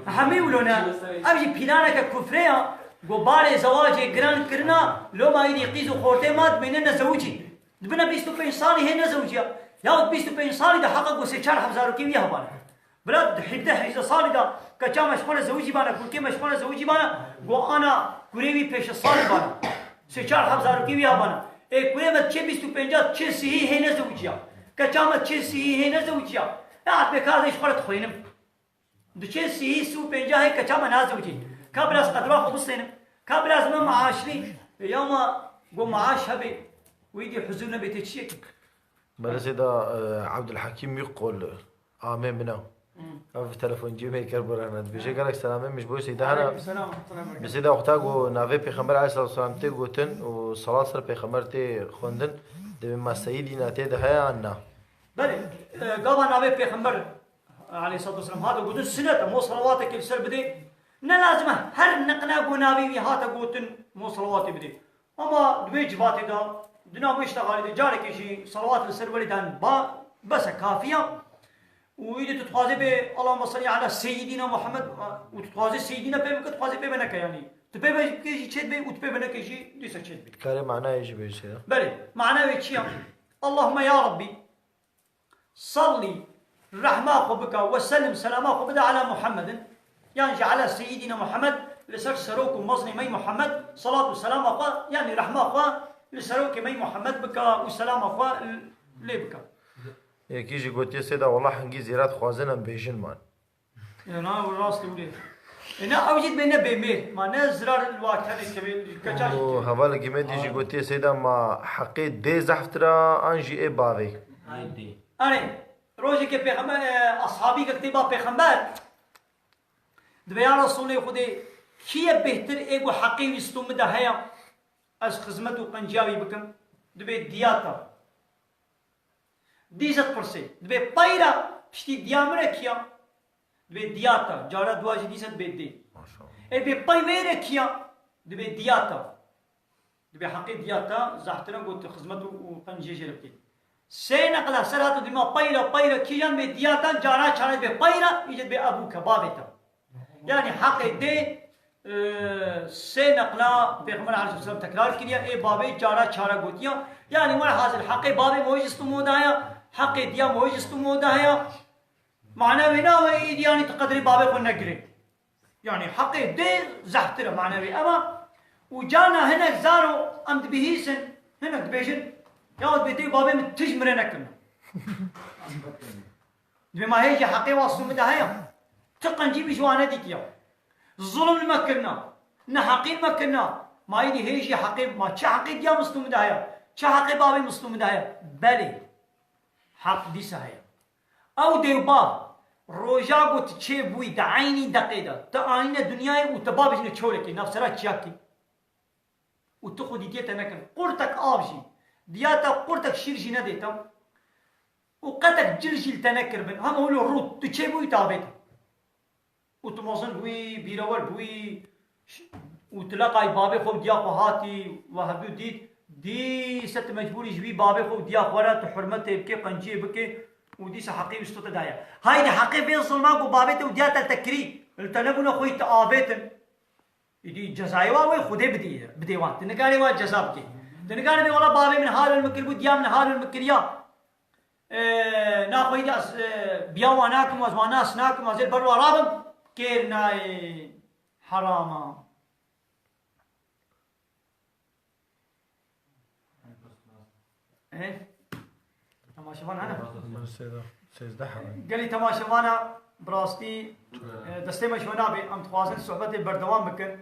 همي ولونا ابجي بيلانا كفريا غبار زواج جران كرنا لو ما يدي قيزو خورتي مات بيننا زوجي دبنا 25 صالي هنا زوجيا يا 25 صالي ده حقق وسيشار حبزارو كي وياها بانا بلاد حتى حيز صالي ده كجا مشمول زوجي بانا كل مشمول زوجي بانا وانا كوريبي بيش صالي بانا سيشار حبزارو كي وياها بانا اي كوريما تشي 25 تشي سي هنا زوجيا كجا ما تشي سي هنا زوجيا يا بكار ايش قلت خوينم دشي سي سو 50 هي كجا ما زوجي كابلاس قدرا خبصين كابلاس ما معاشري يوم قو معاش هبي ويدي حزونا بيتشيك برسيدا عبد الحكيم يقول آمين منا في تلفون جيمي كربرانا بيجي قالك سلامين مش بوي سيدا هنا بسيدا وقتاقو نافي بيخمبر عليه الصلاة والسلام تي قوتن وصلاة سر بيخمبر تي خوندن دي ما سيدي ناتي ده هيا عنا بلي قابا نافي بيخمبر عليه الصلاة والسلام هذا قوتن سنة مو صلواتك السر بدي نلازمه هر نقنا قو نافي هاتا قوتن مو صلواتي بدي اما دوي جباتي دا دنا بيشتغالي دا جارك شي صلوات السر ولدان بس كافية ويدي تتخاذي به اللهم صل على سيدنا محمد وتتخاذي سيدنا به ممكن تتخاذي به بنك يعني تبي به كيجي تشد به وتبي بنك يجي ديس تشد به كاري معناه يجي بيجي بلي معناه يجي اللهم يا ربي صلي رحمة بك وسلم سلامة بك على محمد يعني على سيدنا محمد لسر سروك مصني مي محمد صلاة والسلام يعني رحمة لسروك مي محمد بك والسلام لي بك يكيجي قلت سيدا والله حنجي زيارات خوازنا بيجن مان انا والراس تقولي انا اوجد بينا بيميل ما نزرار الوقت هذا كبير كچاش وهوالا جيمت يجي قلت سيدا ما حقي دي زحفترا انجي اي باوي انا روجي كي پیغمبر اصحابي كتبا پیغمبر دبيا رسول خدي كي بهتر ايغو حقي وستوم ده هيا از خدمت وقنجاوي بكم دبي دياتا 10% دبي بايرا پشتی دیامره کیا دبي دياتا جارا دواجي ديسة دبي دي بي باي ميرا كيا دبي دياتا دبي حقي دياتا زحتنا قلت خدمته وقنجي جربتي سينا قلا سرات دما بايرا كيان بي دياتا جارا شارد بي بايرا يجد بي ابوك بابتا يعني حقي دي سينا قلا بيغمر عليه الصلاة والسلام تكرار كريا اي بابي جارا شارا قلتيا يعني مرة حاصل حقي بابي موجز استمودايا حقي ديا موجز استمودايا معنى بنا يعني تقدري بابي خو نقري يعني حقي دي زحتره معنى اما وجانا هنا زارو امد بهيسن هنا دبيجن يا بيتي بابي متجمرنا كنا بما هيجي حقي واصل مداهيا تقنجي بجوانا ديكيا الظلم مكنا نحقي مكنا ما يدي هيجي حقي ما تش حقي ديا مسلم داهيا تش حقي بابي مسلم داهيا بلي حق دي سهيا او دي باب روجا قلت تشي بوي دعيني دقيقة تعاينة دنياي وتبابش نتشولكي نفسرات تشاكي وتخو ديتا نكن قرتك آبجي دياتا قرتك شيرجي نديتا وقتك جلجل تنكر بن هم هولو روت تشي بوي تابيتا وتموزن بوي بيرول بوي وتلقاي بابي خوب ديا هاتي وهدو دي ست مجبوري جبي بابي خوب ديا ورا تحرمته بكي قنجي بكي وديس حقيقي استوت دايا هاي حقيقي في الظلمات وبابته وديات التكري التنبون اخوي تآبتن يدي جزاي واوي خدي بدي وقت نقالي وا جزابكي نقالي بي والله بابي من هذا المكر وديا من هذا المكريا ناخوي داس بيواناكم وزواناس ناكم وزير بروا رابم كيرناي حراما ايه تماشفان انا قال لي تماشفانا براستي دستي مشونا بي ام تخوازن صحبت بردوام بكن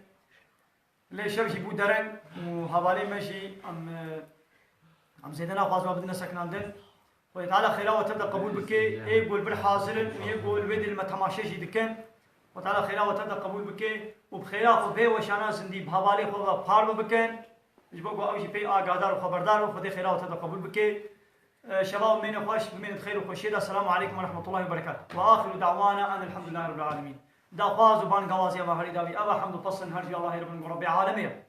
ليش شبشي بو درن وحوالي ماشي ام زيدنا خواز ما بدنا سكناندن وتعالى خيرا وتبدا قبول بكي اي يقول بالحاضر ويقول ودي المتماشي دكن وتعالى خيرا وتبدا قبول بكي وبخيرا خو بي وشانا زندي بحوالي خو فارم بكن يجبو او شي بي اقادار وخبردار وخدي خيرا وتبدا قبول بكي شباب من خوش من خير وخشيده السلام عليكم ورحمه الله وبركاته واخر دعوانا ان الحمد لله رب العالمين دا خواز وبان غوازي وهري داوي ابا حمد فصل هرجي الله رب العالمين